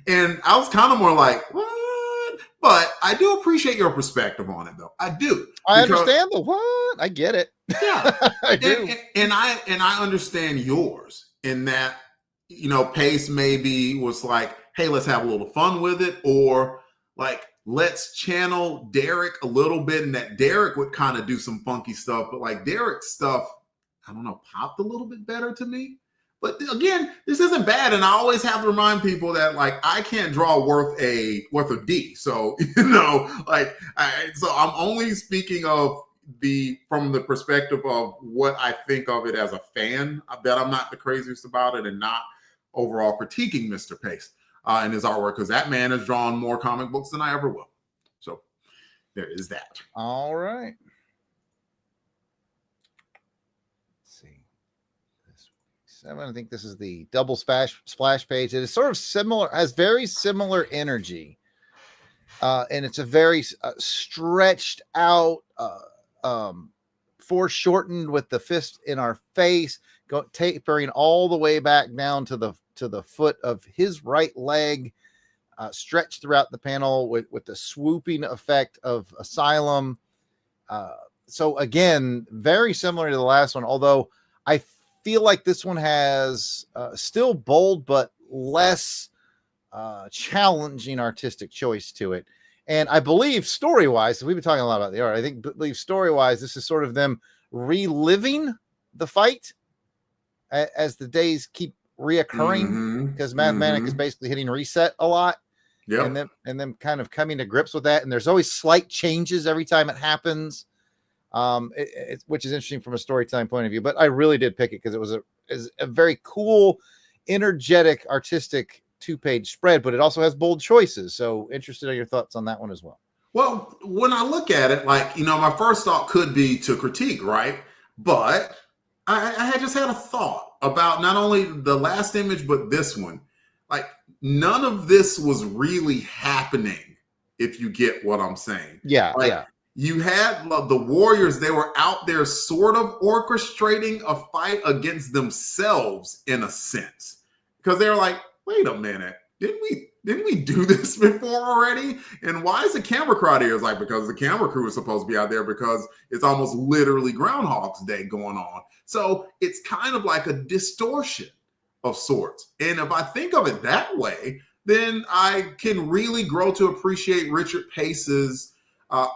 And I was kind of more like, what? But I do appreciate your perspective on it, though. I do. I understand the what? I get it. Yeah, I do. And I understand yours in that, you know, Pace maybe was like, hey, let's have a little fun with it, or like, let's channel Derek a little bit, and that Derek would kind of do some funky stuff, but like Derek's stuff, I don't know, popped a little bit better to me. But again, this isn't bad, and I always have to remind people that like I can't draw worth a D. So you know, like, so I'm only speaking of from the perspective of what I think of it as a fan, I bet I'm not the craziest about it and not overall critiquing Mr. Pace and his artwork, because that man has drawn more comic books than I ever will. So there is that. All right. Let's see. This 7. I think this is the double splash page. It is sort of similar, has very similar energy. And it's a very stretched out, foreshortened with the fist in our face, tapering all the way back down to the foot of his right leg, stretched throughout the panel with the swooping effect of Asylum. So again, very similar to the last one, although I feel like this one has still bold but less challenging artistic choice to it. And I believe story-wise, we've been talking a lot about the art, I believe story-wise, this is sort of them reliving the fight as the days keep reoccurring, because Mathemanic is basically hitting reset a lot. Yep. And then kind of coming to grips with that. And there's always slight changes every time it happens, which is interesting from a storytelling point of view. But I really did pick it because it was a very cool, energetic, artistic 2-page spread, but it also has bold choices. So interested in your thoughts on that one as well. Well, when I look at it, like, my first thought could be to critique, right? But I had just had a thought about not only the last image, but this one. Like, none of this was really happening, if you get what I'm saying. Yeah, like, yeah. You had the Warriors, they were out there sort of orchestrating a fight against themselves in a sense. Because they were like, wait a minute, didn't we do this before already? And why is the camera crew out here? It's like, because the camera crew is supposed to be out there because it's almost literally Groundhog's Day going on. So it's kind of like a distortion of sorts. And if I think of it that way, then I can really grow to appreciate Richard Pace's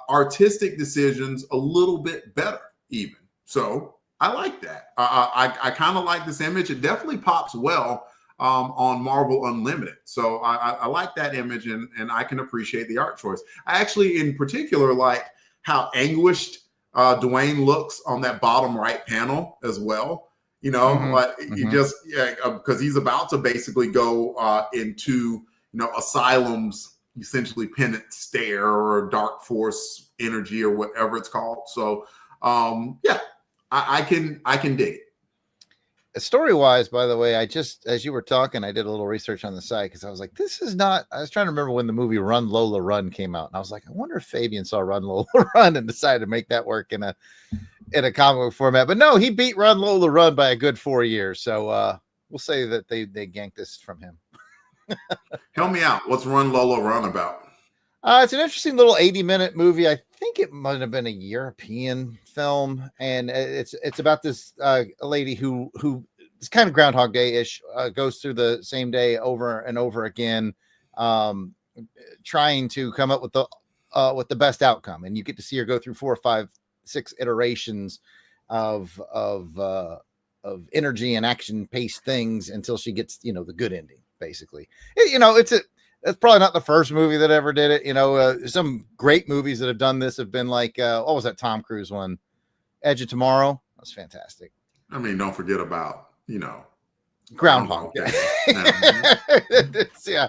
artistic decisions a little bit better even. So I like that. I kind of like this image. It definitely pops well on Marvel Unlimited. So I like that image, and I can appreciate the art choice. I actually, in particular, like how anguished Dwayne looks on that bottom right panel as well. You just, because he's about to basically go into, Asylum's essentially penance stare or dark force energy or whatever it's called. So I can dig it. Story wise, by the way, as you were talking, I did a little research on the site because I was like, I was trying to remember when the movie Run Lola Run came out. And I was like, I wonder if Fabian saw Run Lola Run and decided to make that work in a comic book format. But no, he beat Run Lola Run by a good 4 years. So we'll say that they ganked this from him. Help me out. What's Run Lola Run about? It's an interesting little 80-minute movie. I think it might have been a European film, and it's about this lady who it's kind of Groundhog Day-ish, goes through the same day over and over again, trying to come up with the best outcome. And you get to see her go through 4, 5, 6 iterations of energy and action-paced things until she gets the good ending. Basically, it's probably not the first movie that ever did it. Some great movies that have done this have been like, what was that Tom Cruise one? Edge of Tomorrow. That's fantastic. I mean, don't forget about, Groundhog Day. Yeah.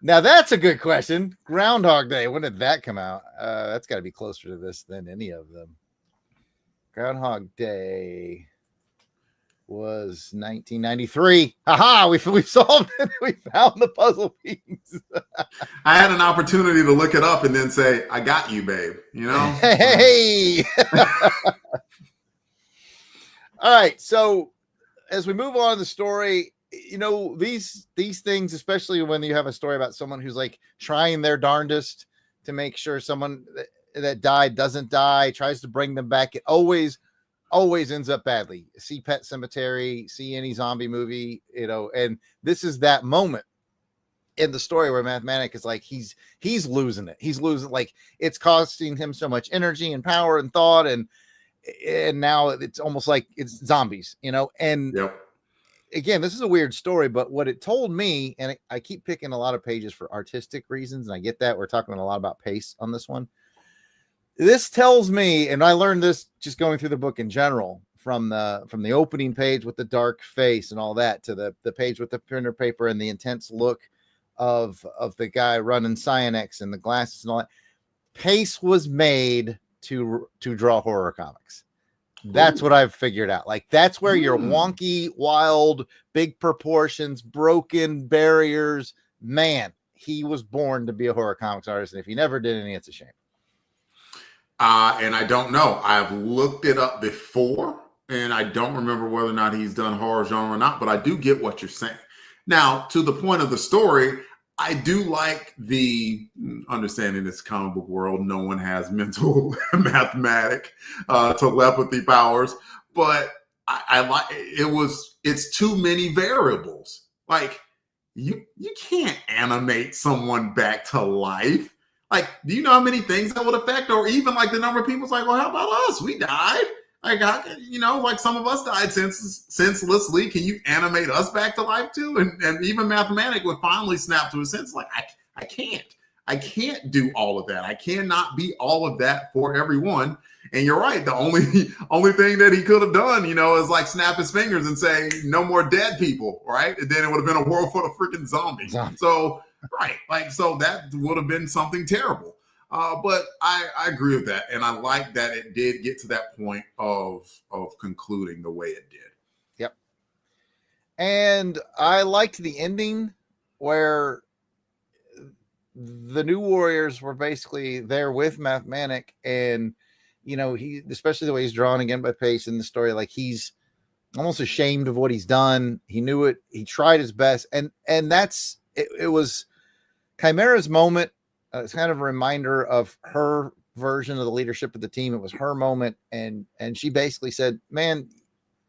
Now that's a good question. Groundhog Day. When did that come out? That's got to be closer to this than any of them. Groundhog Day was 1993. Aha, we solved it. We found the puzzle piece. I had an opportunity to look it up and then say, I got you, babe. Hey. All right. So as we move on to the story, these things, especially when you have a story about someone who's like trying their darndest to make sure someone that died doesn't die, tries to bring them back, it always ends up badly. See Pet Sematary, see any zombie movie, and this is that moment in the story where Mathemanic is like, he's losing it. He's losing, like, it's costing him so much energy and power and thought. And now it's almost like it's zombies, and yep. Again, this is a weird story, but what it told me, and I keep picking a lot of pages for artistic reasons. And I get that we're talking a lot about pace on this one. This tells me, and I learned this just going through the book in general, from the opening page with the dark face and all that to the page with the printer paper and the intense look of the guy running Cyanex and the glasses and all that. Pace was made to draw horror comics. That's what I've figured out. Like, that's where your wonky, wild, big proportions, broken barriers, man, he was born to be a horror comics artist. And if he never did any, it's a shame. And I don't know. I've looked it up before, and I don't remember whether or not he's done horror genre or not, but I do get what you're saying. Now, to the point of the story, I do like the understanding this comic book world. No one has mental mathematic telepathy powers, but I like it's too many variables. Like you can't animate someone back to life. Like, do you know how many things that would affect? Or even like the number of people's like, well, how about us? We died. Like, like some of us died senselessly. Can you animate us back to life too? And even Mathemanic would finally snap to a sense. Like, I can't do all of that. I cannot be all of that for everyone. And you're right. The only thing that he could have done, is like snap his fingers and say, no more dead people, right? And then it would have been a world full of freaking zombies. So, right. Like, so that would have been something terrible. But I agree with that. And I like that it did get to that point of concluding the way it did. Yep. And I liked the ending where the New Warriors were basically there with Mathemanic, and he, especially the way he's drawn again by Pace in the story, like he's almost ashamed of what he's done. He knew it. He tried his best, and that's it was Chimera's moment. It's kind of a reminder of her version of the leadership of the team. It was her moment, and she basically said, "Man,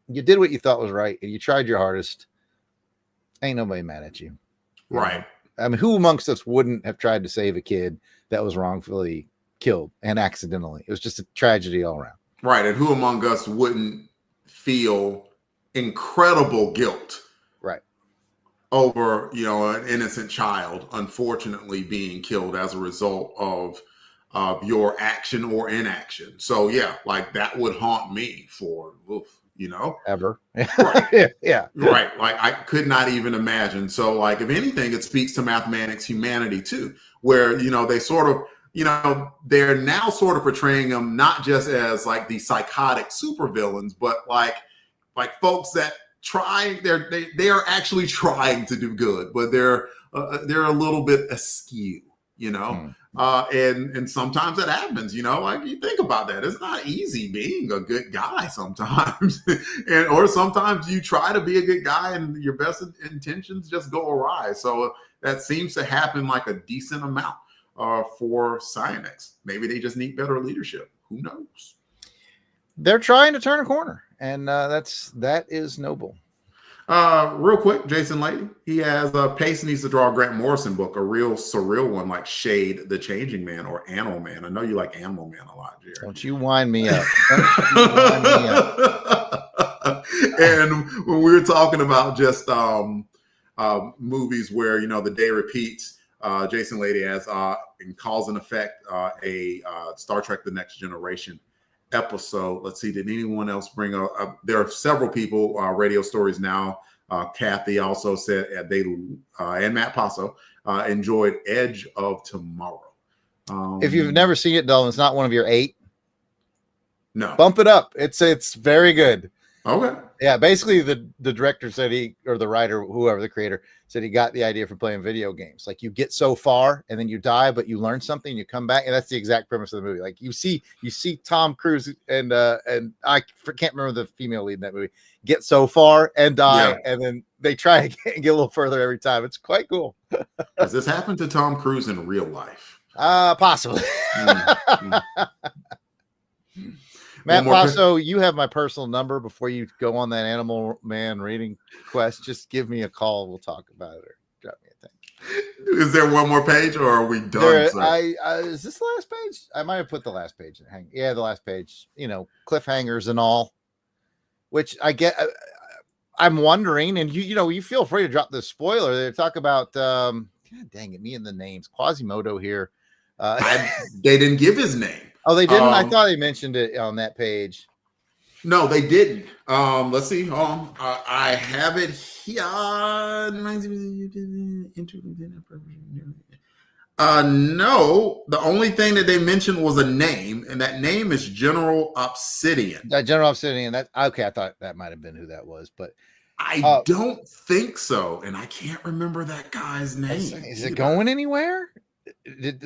you did what you thought was right, and you tried your hardest. Ain't nobody mad at you." Right. I mean, who amongst us wouldn't have tried to save a kid that was wrongfully killed and accidentally? It was just a tragedy all around. Right. And who among us wouldn't feel incredible guilt? Right. Over, an innocent child, unfortunately being killed as a result of your action or inaction. So yeah, like that would haunt me for, ever. Right. Yeah. Right. Like I could not even imagine. So like, if anything, it speaks to Mathematic's humanity too, where, they sort of, they're now sort of portraying them not just as like the psychotic supervillains, but like folks that they are actually trying to do good, but they're a little bit askew, and sometimes that happens, like you think about that. It's not easy being a good guy sometimes, or sometimes you try to be a good guy and your best intentions just go awry. So that seems to happen like a decent amount for Cyanex. Maybe they just need better leadership. Who knows? They're trying to turn a corner, and that is noble. Real quick, Jason Lady, he has Pace needs to draw a Grant Morrison book, a real surreal one like Shade, the Changing Man, or Animal Man. I know you like Animal Man a lot, Jerry. Don't you wind me up. And when we were talking about just movies where the day repeats, Jason Lady has in Cause and Effect a Star Trek: The Next Generation episode. Let's see, did anyone else bring up? There are several people, Radio Stories Now, Kathy also said they and Matt Passo enjoyed Edge of Tomorrow. If you've never seen it, Delvin, it's not one of your 8. No, bump it up. It's very good. Okay. Yeah, basically the director said or the writer, whoever, the creator, said he got the idea from playing video games. Like, you get so far and then you die, but you learn something and you come back, and that's the exact premise of the movie. Like, you see Tom Cruise and I can't remember the female lead in that movie, get so far and die, and then they try again and get a little further every time. It's quite cool. Does this happen to Tom Cruise in real life? Possibly. Matt Passo, you have my personal number. Before you go on that Animal Man reading quest, just give me a call. We'll talk about it, or drop me a thing. Is there one more page, or are we done? Is this the last page? I might have put the last page. Yeah, the last page. Cliffhangers and all, which I get. I'm wondering, and you feel free to drop this spoiler. They talk about. God dang it, me and the names. Quasimodo here. They didn't give his name. Oh, they didn't? I thought they mentioned it on that page. No, they didn't. Let's see. I have it here. No, the only thing that they mentioned was a name, and that name is General Obsidian. General Obsidian. That okay? I thought that might have been who that was, but I don't think so, and I can't remember that guy's name. Is it going anywhere?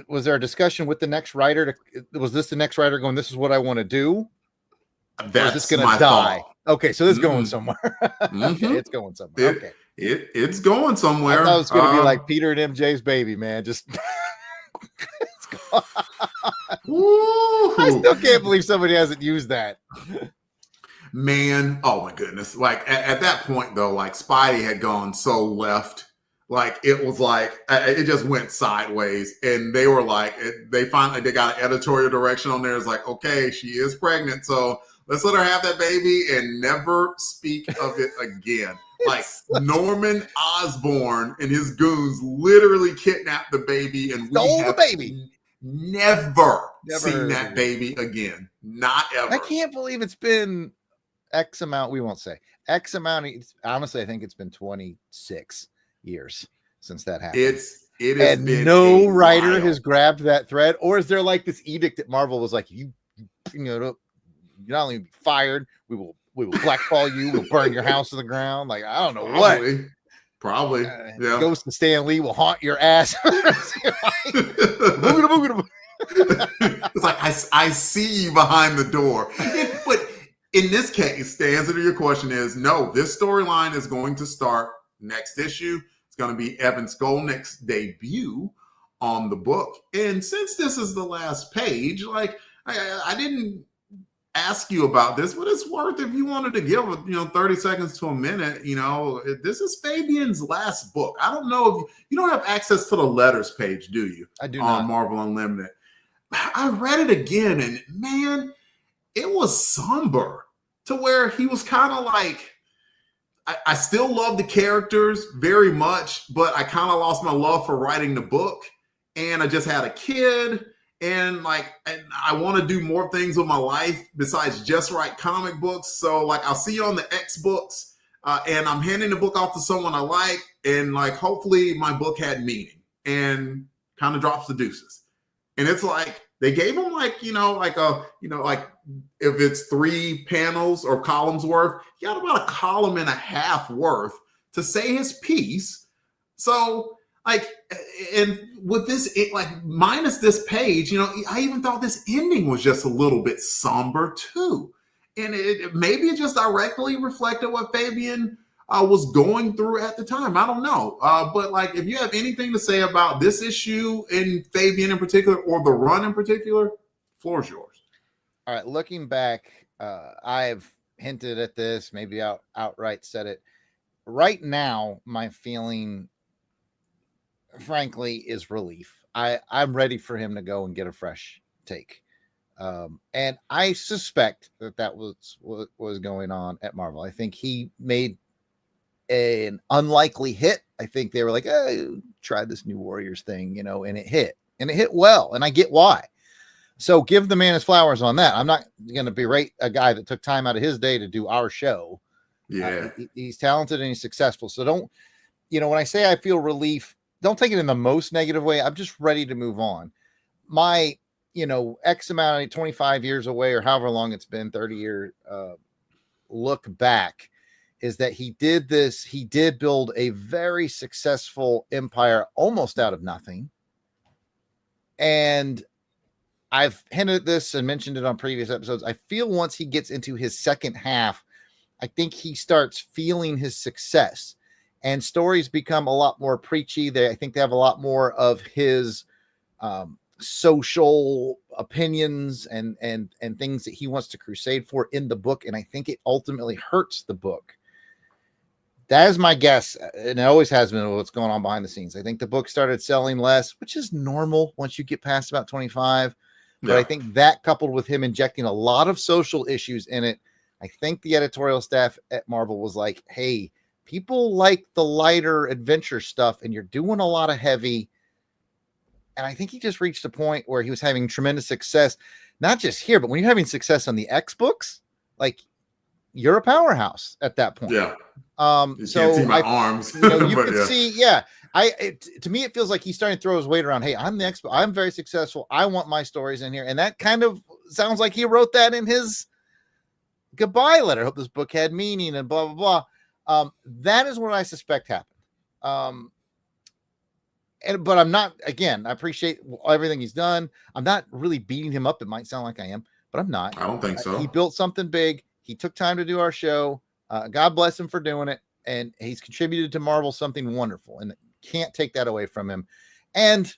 Was there a discussion with the next writer? Was this the next writer going, this is what I want to do? That's this going to die? Thought. Okay, so this is going somewhere. Okay, it's going somewhere. Okay. It's going somewhere. I thought it was going to be like Peter and MJ's baby, man. Just I still can't believe somebody hasn't used that. Man, oh my goodness. Like at that point though, like Spidey had gone so left. Like it was like it just went sideways, and they were like they got an editorial direction on there. It's like, okay, she is pregnant, so let's let her have that baby and never speak of it again. Like Norman Osborn and his goons literally kidnapped the baby, and we have the baby. Never seen that baby again. Not ever. I can't believe it's been X amount. We won't say X amount. Honestly, I think it's been 26 years since that happened. It has been no writer has grabbed that thread, or is there like this edict that Marvel was like, you not only be fired, we will blackball you, we'll burn your house to the ground. Like, I don't know Probably. Yeah. Ghost of Stan Lee will haunt your ass. It's like I see you behind the door. But in this case, the answer to your question is no. This storyline is going to start next issue. It's going to be Evan Skolnick's debut on the book. And since this is the last page, like I didn't ask you about this, but it's worth, if you wanted to give 30 seconds to a minute. This is Fabian's last book. I don't know if you don't have access to the letters page, do you? I do on not. Marvel Unlimited. I read it again, and man, it was somber to where he was kind of like, I still love the characters very much, but I kind of lost my love for writing the book, and I just had a kid. And I want to do more things with my life besides just write comic books. So I'll see you on the X books, and I'm handing the book off to someone I like, and hopefully my book had meaning, and kind of drops the deuces. And it's like they gave him if it's 3 panels or columns worth, he got about a column and a half worth to say his piece. So and with this, minus this page, I even thought this ending was just a little bit somber too. And maybe it just directly reflected what Fabian was going through at the time. I don't know. But if you have anything to say about this issue and Fabian in particular, or the run in particular, floor is yours. All right. Looking back, I've hinted at this, maybe outright said it. Right now, my feeling, frankly, is relief. I'm ready for him to go and get a fresh take. And I suspect that was what was going on at Marvel. I think he made an unlikely hit. I think they were like, try this New Warriors thing, and it hit. And it hit well. And I get why. So give the man his flowers on that. I'm not going to berate a guy that took time out of his day to do our show. Yeah. He's talented and he's successful. So don't, when I say I feel relief, don't take it in the most negative way. I'm just ready to move on. My, X amount of 25 years away, or however long it's been, 30 year look back, is that he did this. He did build a very successful empire almost out of nothing. And I've hinted at this and mentioned it on previous episodes. I feel once he gets into his second half, I think he starts feeling his success. And stories become a lot more preachy. I think they have a lot more of his social opinions and things that he wants to crusade for in the book. And I think it ultimately hurts the book. That is my guess. And it always has been what's going on behind the scenes. I think the book started selling less, which is normal once you get past about 25. But I think that, coupled with him injecting a lot of social issues in it, I think the editorial staff at Marvel was like, hey, people like the lighter adventure stuff, and you're doing a lot of heavy. And I think he just reached a point where he was having tremendous success, not just here, but when you're having success on the X books, like you're a powerhouse at that point. Yeah. You So can't see my arms. you But can yeah. see, to me, it feels like he's starting to throw his weight around. Hey, I'm the expert. I'm very successful. I want my stories in here. And that kind of sounds like he wrote that in his goodbye letter. I hope this book had meaning and blah, blah, blah. That is what I suspect happened. But I'm not, again, I appreciate everything he's done. I'm not really beating him up. It might sound like I am, but I'm not. I don't think so. He built something big. He took time to do our show. God bless him for doing it. And he's contributed to Marvel something wonderful. And can't take that away from him. And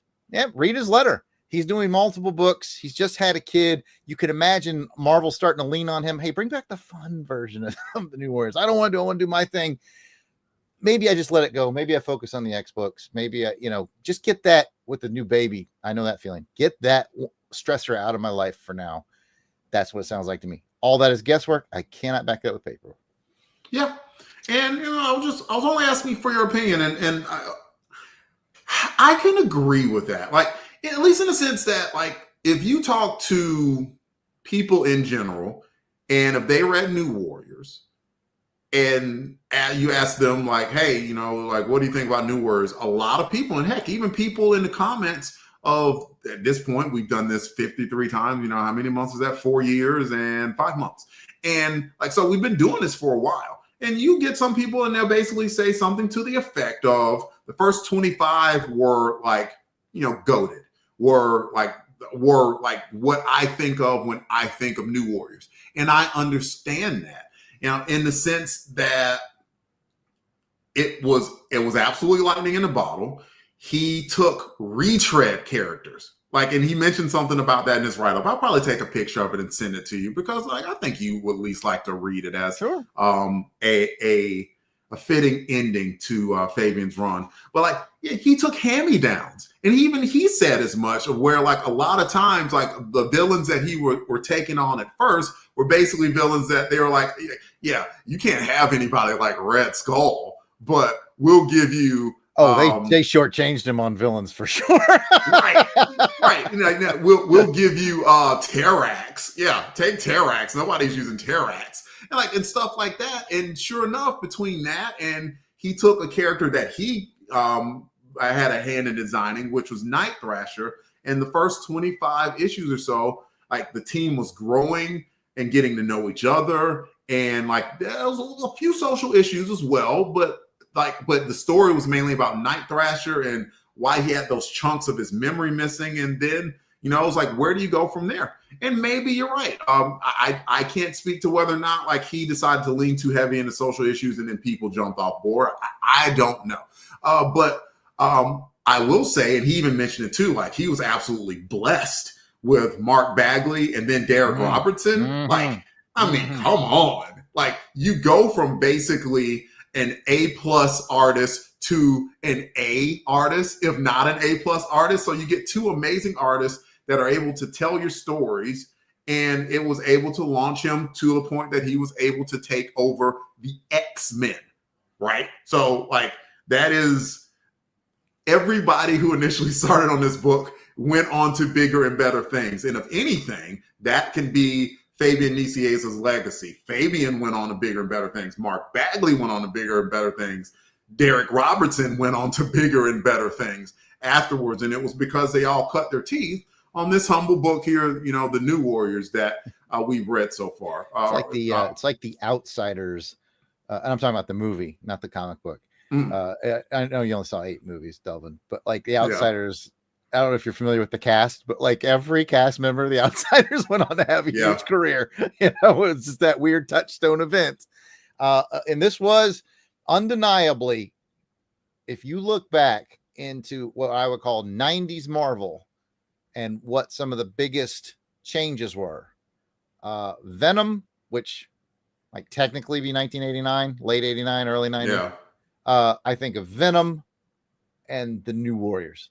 read his letter. He's doing multiple books. He's just had a kid. You could imagine Marvel starting to lean on him. Hey, bring back the fun version of the New Warriors. I want to do my thing. Maybe I just let it go. Maybe I focus on the X books. Maybe I, just get that with the new baby. I know that feeling. Get that stressor out of my life for now. That's what it sounds like to me. All that is guesswork. I cannot back that with paper. Yeah. And, I was only asking for your opinion. And I can agree with that. Like, at least in the sense that, like, if you talk to people in general, and if they read New Warriors, and you ask them, like, hey, like, what do you think about New Warriors? A lot of people, and heck, even people in the comments of, at this point, we've done this 53 times. How many months is that? 4 years and 5 months. And, like, so we've been doing this for a while. And you get some people, and they'll basically say something to the effect of, the first 25 were, like, goated, were like what I think of when I think of New Warriors. And I understand that. In the sense that it was absolutely lightning in a bottle. He took retread characters, and he mentioned something about that in his write-up. I'll probably take a picture of it and send it to you because, I think you would at least like to read it as sure. A fitting ending to Fabian's run. But he took hand-me-downs, and he said as much of where, a lot of times, the villains that he were taking on at first were basically villains that they were like, yeah, you can't have anybody like Red Skull, but we'll give you. They shortchanged him on villains for sure. right. We'll give you Terrax. Yeah, take Terrax. Nobody's using Terrax. And stuff like that. And sure enough, between that and he took a character that he had a hand in designing, which was Night Thrasher. And the first 25 issues or so, the team was growing and getting to know each other. And there was a few social issues as well, but the story was mainly about Night Thrasher and why he had those chunks of his memory missing. And then, it was where do you go from there? And maybe you're right. I can't speak to whether or not he decided to lean too heavy into social issues and then people jumped off board. I don't know. But I will say, and he even mentioned it too, he was absolutely blessed with Mark Bagley and then Derek Robertson. Mm-hmm. Come on. You go from basically an A+ artist to an A artist, if not an A+ artist. So you get two amazing artists that are able to tell your stories, and it was able to launch him to the point that he was able to take over the X-Men, right? So that is everybody who initially started on this book went on to bigger and better things. And if anything, that can be Fabian Nicieza's legacy. Fabian went on to bigger and better things. Mark Bagley went on to bigger and better things. Derek Robertson went on to bigger and better things afterwards. And it was because they all cut their teeth on this humble book here, the New Warriors that we've read so far. It's like the Outsiders. And I'm talking about the movie, not the comic book. I know you only saw 8 movies, Delvin, but the Outsiders, I don't know if you're familiar with the cast, but every cast member of the Outsiders went on to have a huge career. It's just that weird touchstone event. And this was undeniably, if you look back into what I would call 90s Marvel and what some of the biggest changes were, Venom, which might technically be 1989, late 89, early 90. I think of Venom and the New Warriors.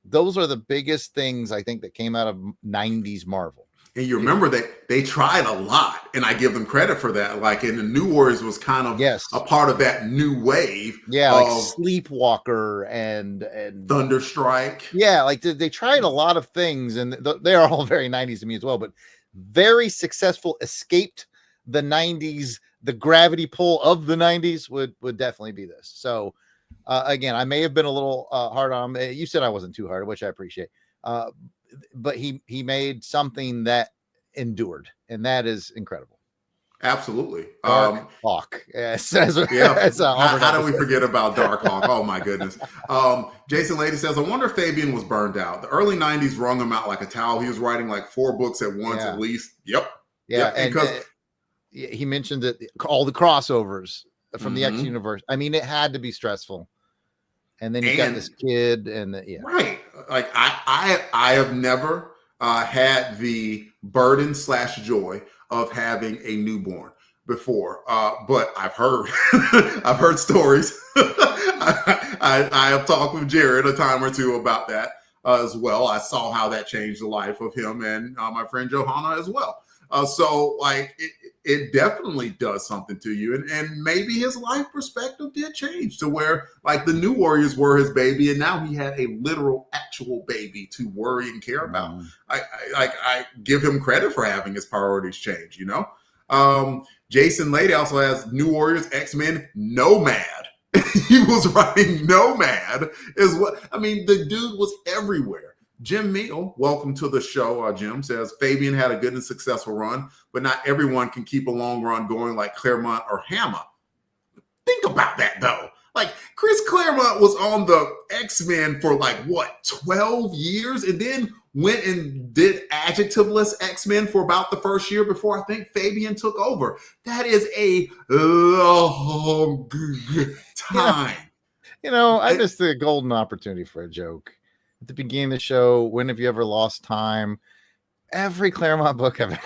Those are the biggest things I think that came out of 90s Marvel. And you remember that they tried a lot, and I give them credit for that. Like, and the New Warriors was kind of a part of that new wave. Yeah, like Sleepwalker and Thunderstrike. Yeah, like they tried a lot of things, and they are all very 90s to me as well, but very successful, escaped the 90s, the gravity pull of the 90s would definitely be this. So again, I may have been a little hard on him. You said I wasn't too hard, which I appreciate. But he made something that endured, and that is incredible. Absolutely. Dark Hawk. Yes. How do we forget about Dark Hawk? Oh my goodness. Jason Lady says, I wonder if Fabian was burned out. The early 90s wrung him out like a towel. He was writing like 4 books at once at least. Yep. Yeah. And because he mentioned that all the crossovers from the X universe. I mean, it had to be stressful. And then you got this kid and right. Like I have never had the burden / joy of having a newborn before, but I've heard I've heard stories. I have talked with Jarrod a time or two about that as well. I saw how that changed the life of him and my friend Johanna as well. So like it definitely does something to you, and maybe his life perspective did change to where like the New Warriors were his baby, and now he had a literal actual baby to worry and care about. I give him credit for having his priorities change, you know. Jason Lady also has New Warriors, X-Men, Nomad. He was writing Nomad is what I mean. The dude was everywhere. Jim Meal, welcome to the show. Jim says Fabian had a good and successful run, but not everyone can keep a long run going like Claremont or Hama. Think about that though. Like Chris Claremont was on the X-Men for like what 12 years, and then went and did adjectiveless X-Men for about the first year before I think Fabian took over. That is a long time. You know, I missed the golden opportunity for a joke. At the beginning of the show, when have you ever lost time? Every Claremont book I've ever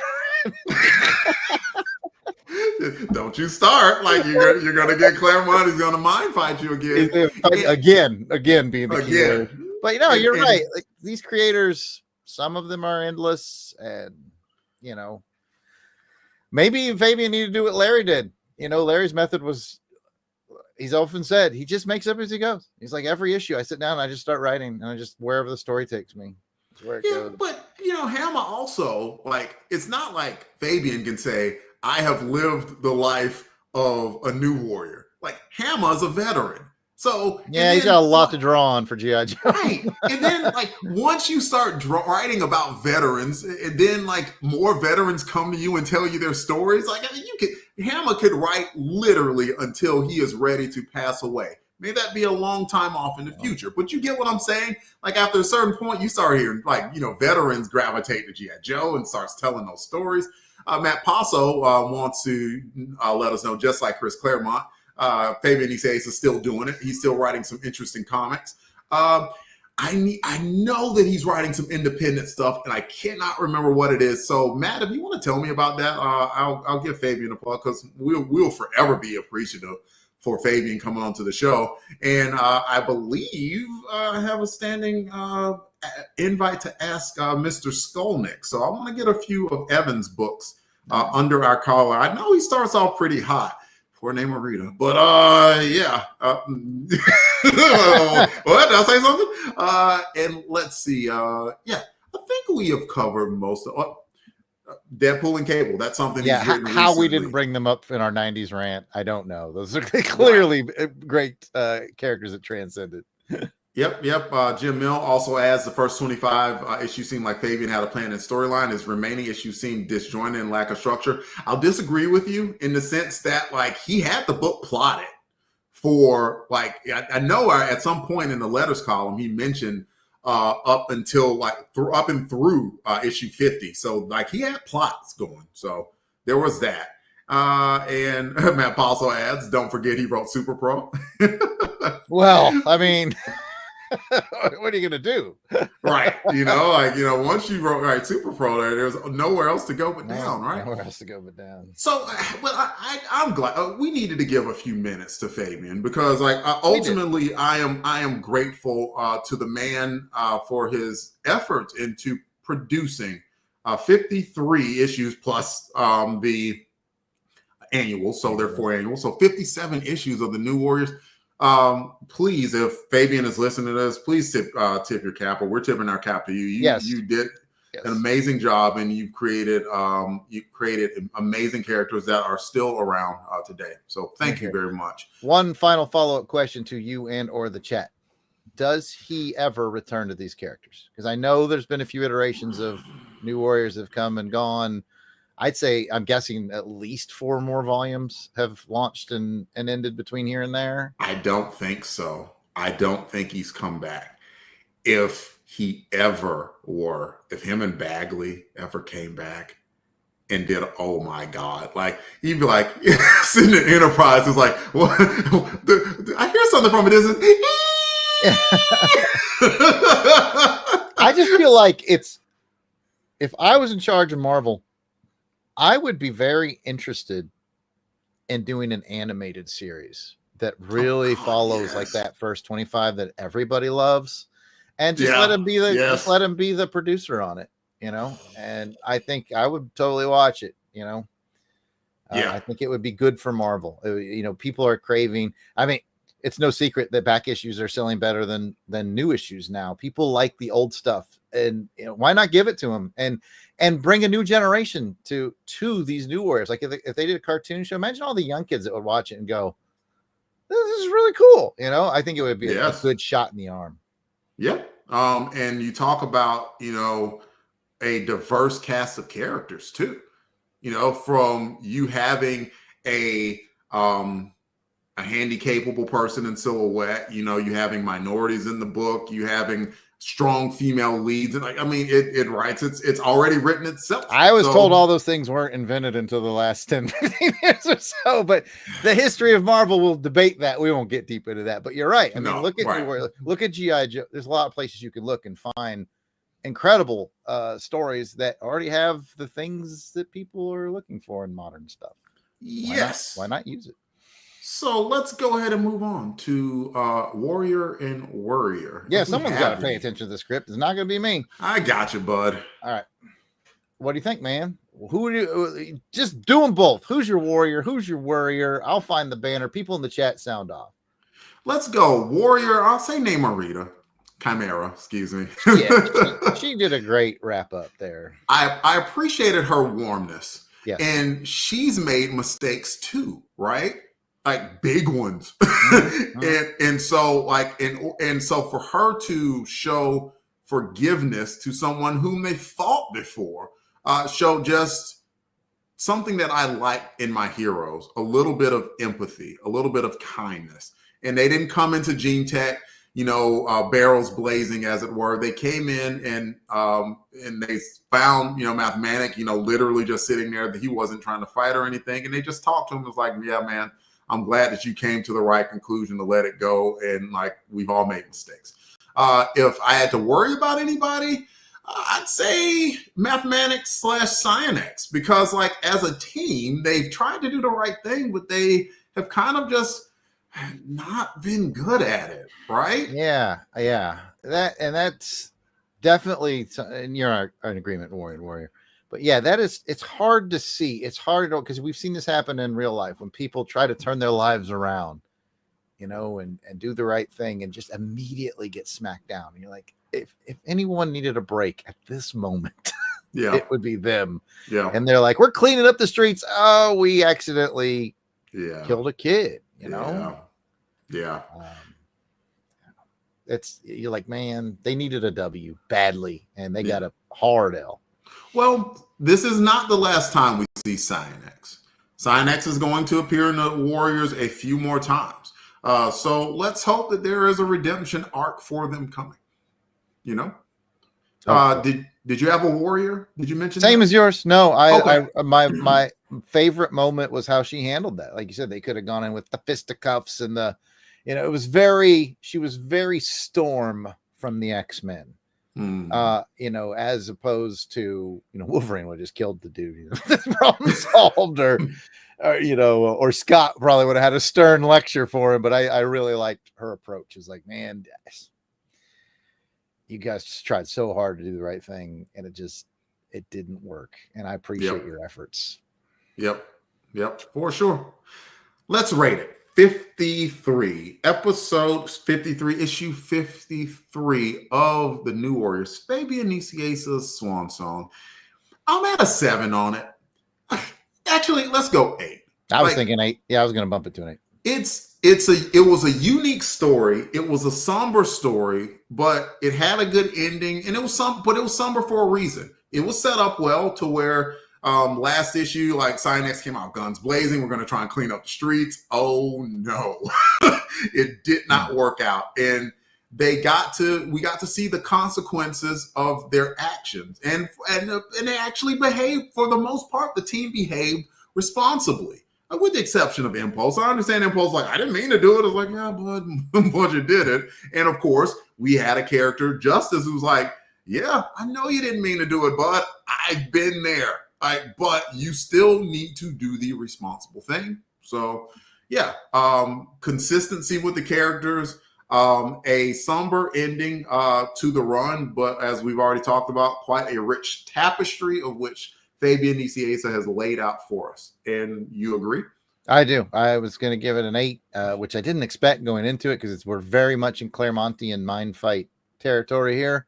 read. Don't you start like you're gonna get Claremont. He's gonna mind fight you again. Again being the key word. But you know, you're right. Like these creators, some of them are endless, and you know, maybe Fabian needed to do what Larry did. You know, Larry's method was. He's often said he just makes up as he goes. He's like, every issue I sit down, I just start writing, and I just wherever the story takes me. That's where it goes. But you know, Hama also like it's not like Fabian can say, I have lived the life of a new warrior. Like Hama's a veteran. So yeah, he's got a lot to draw on for G.I. Joe. Right. And then like once you start writing about veterans, and then like more veterans come to you and tell you their stories, like I mean Hama could write literally until he is ready to pass away. May that be a long time off in the future. But you get what I'm saying? Like after a certain point, you start hearing like, you know, veterans gravitate to G.I. Joe and starts telling those stories. Matt Passo wants to let us know, just like Chris Claremont, Fabian, he says, is still doing it. He's still writing some interesting comics. I know that he's writing some independent stuff, and I cannot remember what it is. So, Matt, if you want to tell me about that, I'll give Fabian a plug because we'll forever be appreciative for Fabian coming onto the show. And I believe I have a standing invite to ask Mr. Skolnick. So I want to get a few of Evan's books under our collar. I know he starts off pretty hot. Poor name Marita, but yeah. What did I say something? And let's see. Yeah, I think we have covered most of Deadpool and Cable. That's something. Yeah, he's written how recently. we didn't bring them up in our '90s rant, I don't know. Those are clearly great characters that transcended. Yep. Jim Mill also adds the first 25 issues seem like Fabian had a plan and storyline. His remaining issues seem disjointed and lack of structure. I'll disagree with you in the sense that like he had the book plotted for like I know at some point in the letters column he mentioned up until like up and through issue 50. So like he had plots going. So there was that. And Matt also adds, don't forget he wrote Super Pro. Well, I mean. What are you gonna do? Right. Once you wrote Super Pro, there's nowhere else to go but down, right? Nowhere else to go but down. So, well, I'm glad we needed to give a few minutes to Fabian because, like, ultimately, I am grateful to the man for his efforts into producing 53 issues plus the annual, so they're 4 annuals, so 57 issues of the New Warriors. Please, if Fabian is listening to this, please tip your cap, or we're tipping our cap to you. You did an amazing job, and you've created amazing characters that are still around today. So thank you very much. One final follow-up question to you and or the chat. Does he ever return to these characters? Because I know there's been a few iterations of New Warriors have come and gone. I'd say, I'm guessing at least 4 more volumes have launched and ended between here and there. I don't think so. I don't think he's come back. If he ever were, if him and Bagley ever came back and did, oh my God, like he'd be like sitting in Enterprise is like, well, I hear something from it. Isn't I just feel like if I was in charge of Marvel, I would be very interested in doing an animated series that really follows like that first 25 that everybody loves, and just let him be the producer on it, you know. And I think I would totally watch it, you know. I think it would be good for Marvel. You know, people are craving. I mean, it's no secret that back issues are selling better than new issues now. People like the old stuff, and you know, why not give it to them and bring a new generation to these New Warriors? Like if they did a cartoon show, imagine all the young kids that would watch it and go, "This is really cool." You know, I think it would be a good shot in the arm. Yeah. And you talk about, you know, a diverse cast of characters too. You know, from you having a handy capable person in Silhouette, you know, you having minorities in the book, you having strong female leads, and like, I mean, it writes, it's already written itself. I was told all those things weren't invented until the last 10, 15 years or so, but the history of Marvel will debate that. We won't get deep into that, but you're right. I mean, look at G.I. Joe. There's a lot of places you can look and find incredible stories that already have the things that people are looking for in modern stuff. Why not use it? So let's go ahead and move on to Warrior and Worrier. Yeah, someone's got to pay attention to the script. It's not going to be me. I got you, bud. All right. What do you think, man? Who do you just do them both? Who's your Warrior? Who's your Worrier? I'll find the banner. People in the chat sound off. Let's go. Warrior, I'll say Namorita. Chimera, excuse me. Yeah, she did a great wrap up there. I appreciated her warmness. Yes. And she's made mistakes too, right? Like big ones. and so like and so for her to show forgiveness to someone whom they fought before, show just something that I like in my heroes, a little bit of empathy, a little bit of kindness. And they didn't come into Gene Tech, you know, barrels blazing, as it were. They came in and they found, you know, Mathemanic, you know, literally just sitting there, that he wasn't trying to fight or anything. And they just talked to him. It was like, yeah, man, I'm glad that you came to the right conclusion to let it go. And like, we've all made mistakes. If I had to worry about anybody, I'd say Mathemanic / Cyanex, because like as a team, they've tried to do the right thing, but they have kind of just not been good at it, right? Yeah. That's definitely, and you're in agreement, Warrior. But yeah, it's hard to see. It's hard to know, because we've seen this happen in real life when people try to turn their lives around, you know, and do the right thing and just immediately get smacked down. And you're like, if anyone needed a break at this moment, it would be them. Yeah. And they're like, we're cleaning up the streets. Oh, we accidentally killed a kid, you know? Yeah. You're like, man, they needed a W badly, and they got a hard L. Well, this is not the last time we see Cyanex. Cyanex is going to appear in the Warriors a few more times. So let's hope that there is a redemption arc for them coming. You know? Did you have a Warrior? Did you mention same as yours? No, my favorite moment was how she handled that. Like you said, they could have gone in with the fisticuffs and the, you know, she was very Storm from the X-Men. You know, as opposed to, you know, Wolverine would have just killed the dude, you know, the problem solved, or you know, or Scott probably would have had a stern lecture for him. But I really liked her approach. It's like, man, you guys just tried so hard to do the right thing, and it didn't work. And I appreciate your efforts. Yep, for sure. Let's rate it. 53, episode 53, issue 53 of the New Warriors, Fabian Nisiesa's Swan Song. I'm at a 7 on it. Actually, let's go 8. I was thinking 8. Yeah, I was going to bump it to an 8. It was a unique story. It was a somber story, but it had a good ending, and it was somber for a reason. It was set up well to where last issue, like Cynex came out guns blazing. We're going to try and clean up the streets. Oh no, it did not work out. And we got to see the consequences of their actions. And they actually behaved, for the most part, the team behaved responsibly, with the exception of Impulse. I understand Impulse, like, I didn't mean to do it. I was like, yeah, but you did it. And of course, we had a character, Justice, who's like, yeah, I know you didn't mean to do it, but I've been there. But you still need to do the responsible thing. So, yeah, consistency with the characters, a somber ending to the run, but as we've already talked about, quite a rich tapestry of which Fabian Nicieza has laid out for us. And you agree? I do. I was going to give it an 8, which I didn't expect going into it because we're very much in Claremontian mind fight territory here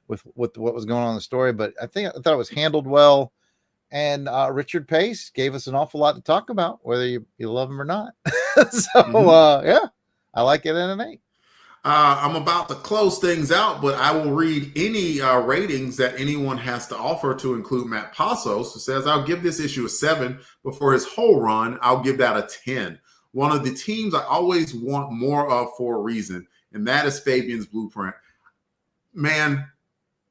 with what was going on in the story. But I thought it was handled well. And Richard Pace gave us an awful lot to talk about, whether you love him or not. So, yeah, I like it in an 8. I'm about to close things out, but I will read any ratings that anyone has to offer, to include Matt Passos, who says, I'll give this issue a 7, but for his whole run, I'll give that a 10. One of the teams I always want more of for a reason, and that is Fabian's Blueprint. Man,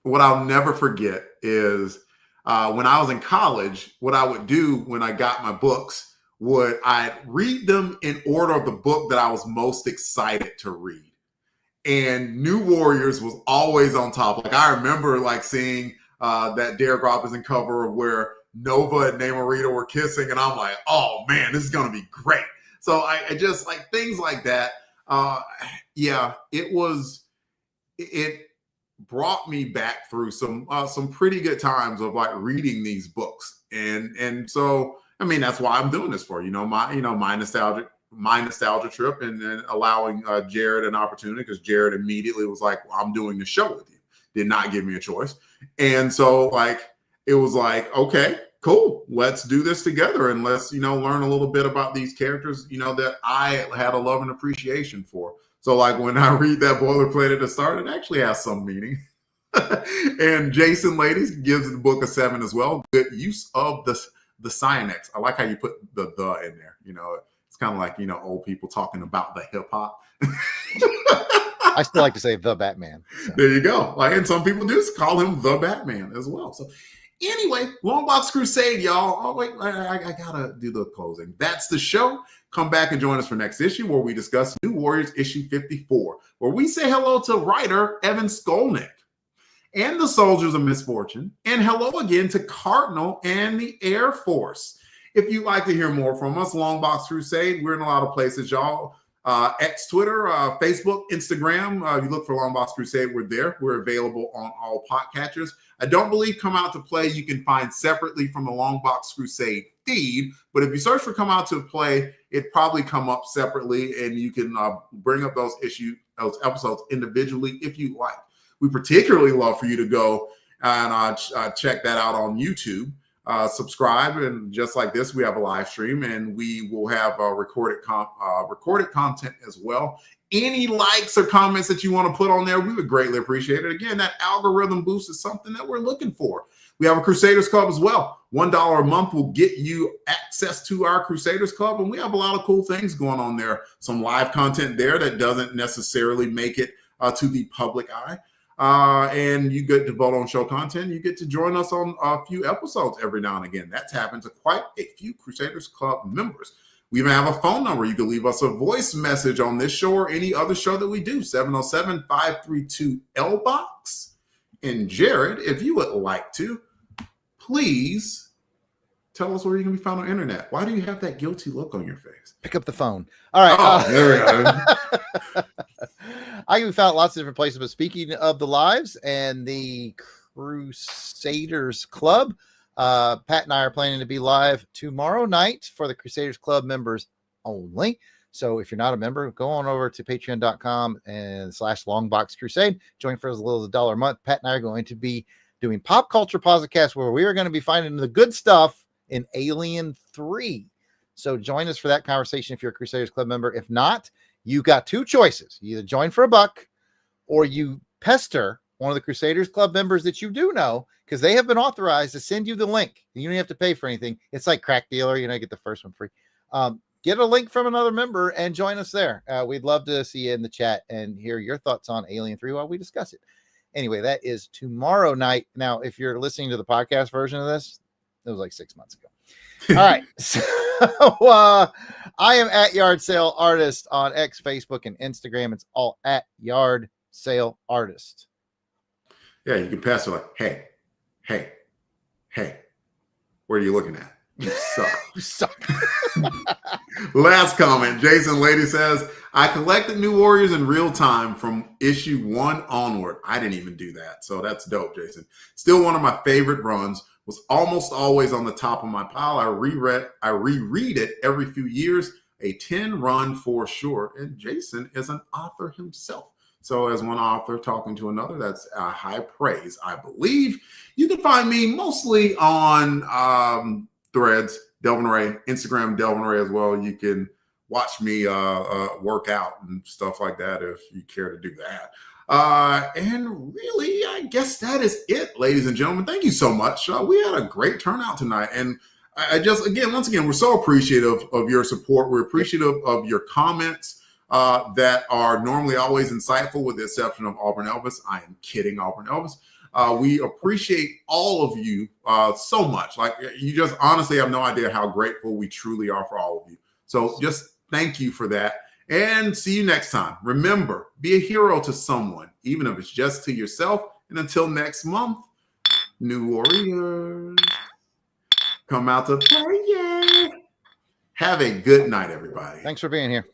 what I'll never forget is when I was in college, what I would do when I got my books, I'd read them in order of the book that I was most excited to read. And New Warriors was always on top. Like, I remember seeing that Derek Robinson cover where Nova and Namorita were kissing, and I'm like, oh man, this is gonna be great. So I just like things like that. Yeah, it brought me back through some pretty good times of reading these books, and so I mean that's why I'm doing this for my nostalgia trip, and then allowing Jarrod an opportunity, because Jarrod immediately was like, well, I'm doing the show with you. Did not give me a choice. And so it was like, okay, cool, let's do this together, and let's learn a little bit about these characters that I had a love and appreciation for. So when I read that boilerplate at the start, it actually has some meaning. And Jason Ladies gives the book a 7 as well. Good use of the Cynex. I like how you put the in there. It's kind of like old people talking about the hip hop. I still like to say the Batman. So. There you go. And some people do call him the Batman as well. So anyway, Longbox Crusade, y'all. Oh wait, I gotta do the closing. That's the show. Come back and join us for next issue, where we discuss New Warriors issue 54, where we say hello to writer Evan Skolnick and the Soldiers of Misfortune, and hello again to Cardinal and the Air Force. If you'd like to hear more from us, Longbox Crusade, we're in a lot of places, y'all. X, Twitter, Facebook, Instagram. You look for Longbox Crusade, we're there. We're available on all podcatchers. I don't believe Come Out to Play you can find separately from the Longbox Crusade feed, but if you search for Come Out to Play, it probably come up separately, and you can bring up those episodes individually if you like. We particularly love for you to go and check that out on YouTube. Subscribe, and just like this, we have a live stream, and we will have recorded content as well. Any likes or comments that you want to put on there, we would greatly appreciate it. Again, that algorithm boost is something that we're looking for. We have a Crusaders Club as well. $1 a month will get you access to our Crusaders Club, and we have a lot of cool things going on there. Some live content there that doesn't necessarily make it to the public eye. And you get to vote on show content. You get to join us on a few episodes every now and again. That's happened to quite a few Crusaders Club members. We even have a phone number. You can leave us a voice message on this show or any other show that we do, 707-532-LBOX. And Jarrod, if you would like to, please tell us where you can be found on the internet. Why do you have that guilty look on your face? Pick up the phone. All right. There we go. I can be found lots of different places, but speaking of the lives and the Crusaders Club. Pat and I are planning to be live tomorrow night for the Crusaders Club members only. So if you're not a member, go on over to patreon.com and /LONGBOX CRUSADE. Join for as little as $1 a month. Pat and I are going to be doing Pop Culture Podcast, where we are going to be finding the good stuff in Alien 3. So join us for that conversation if you're a Crusaders Club member. If not, you got two choices. You either join for $1 or you pester one of the Crusaders Club members that you do know, because they have been authorized to send you the link. You don't have to pay for anything. It's like Crack Dealer, get the first one free. Get a link from another member and join us there. We'd love to see you in the chat and hear your thoughts on Alien 3 while we discuss it. Anyway, that is tomorrow night. Now, if you're listening to the podcast version of this, it was like 6 months ago. All right. So I am at Yard Sale Artist on X, Facebook, and Instagram. It's all at Yard Sale Artist. Yeah, you can pass it like, hey, where are you looking at? You suck. You suck. Last comment. Jason Lady says, I collected New Warriors in real time from issue 1 onward. I didn't even do that. So that's dope, Jason. Still one of my favorite runs. Was almost always on the top of my pile. I reread it every few years. A 10 run for sure. And Jason is an author himself. So as one author talking to another, that's a high praise, I believe. You can find me mostly on Threads, Delvin Ray, Instagram, Delvin Ray as well. You can watch me work out and stuff like that if you care to do that. And really, I guess that is it, ladies and gentlemen. Thank you so much. We had a great turnout tonight. And I just, once again, we're so appreciative of your support. We're appreciative of your comments that are normally always insightful, with the exception of Auburn Elvis. I am kidding, Auburn Elvis. We appreciate all of you so much. Like, you just honestly have no idea how grateful we truly are for all of you. So just thank you for that. And see you next time. Remember, be a hero to someone, even if it's just to yourself. And until next month, New Warriors, come out to play. Yeah. Have a good night, everybody. Thanks for being here.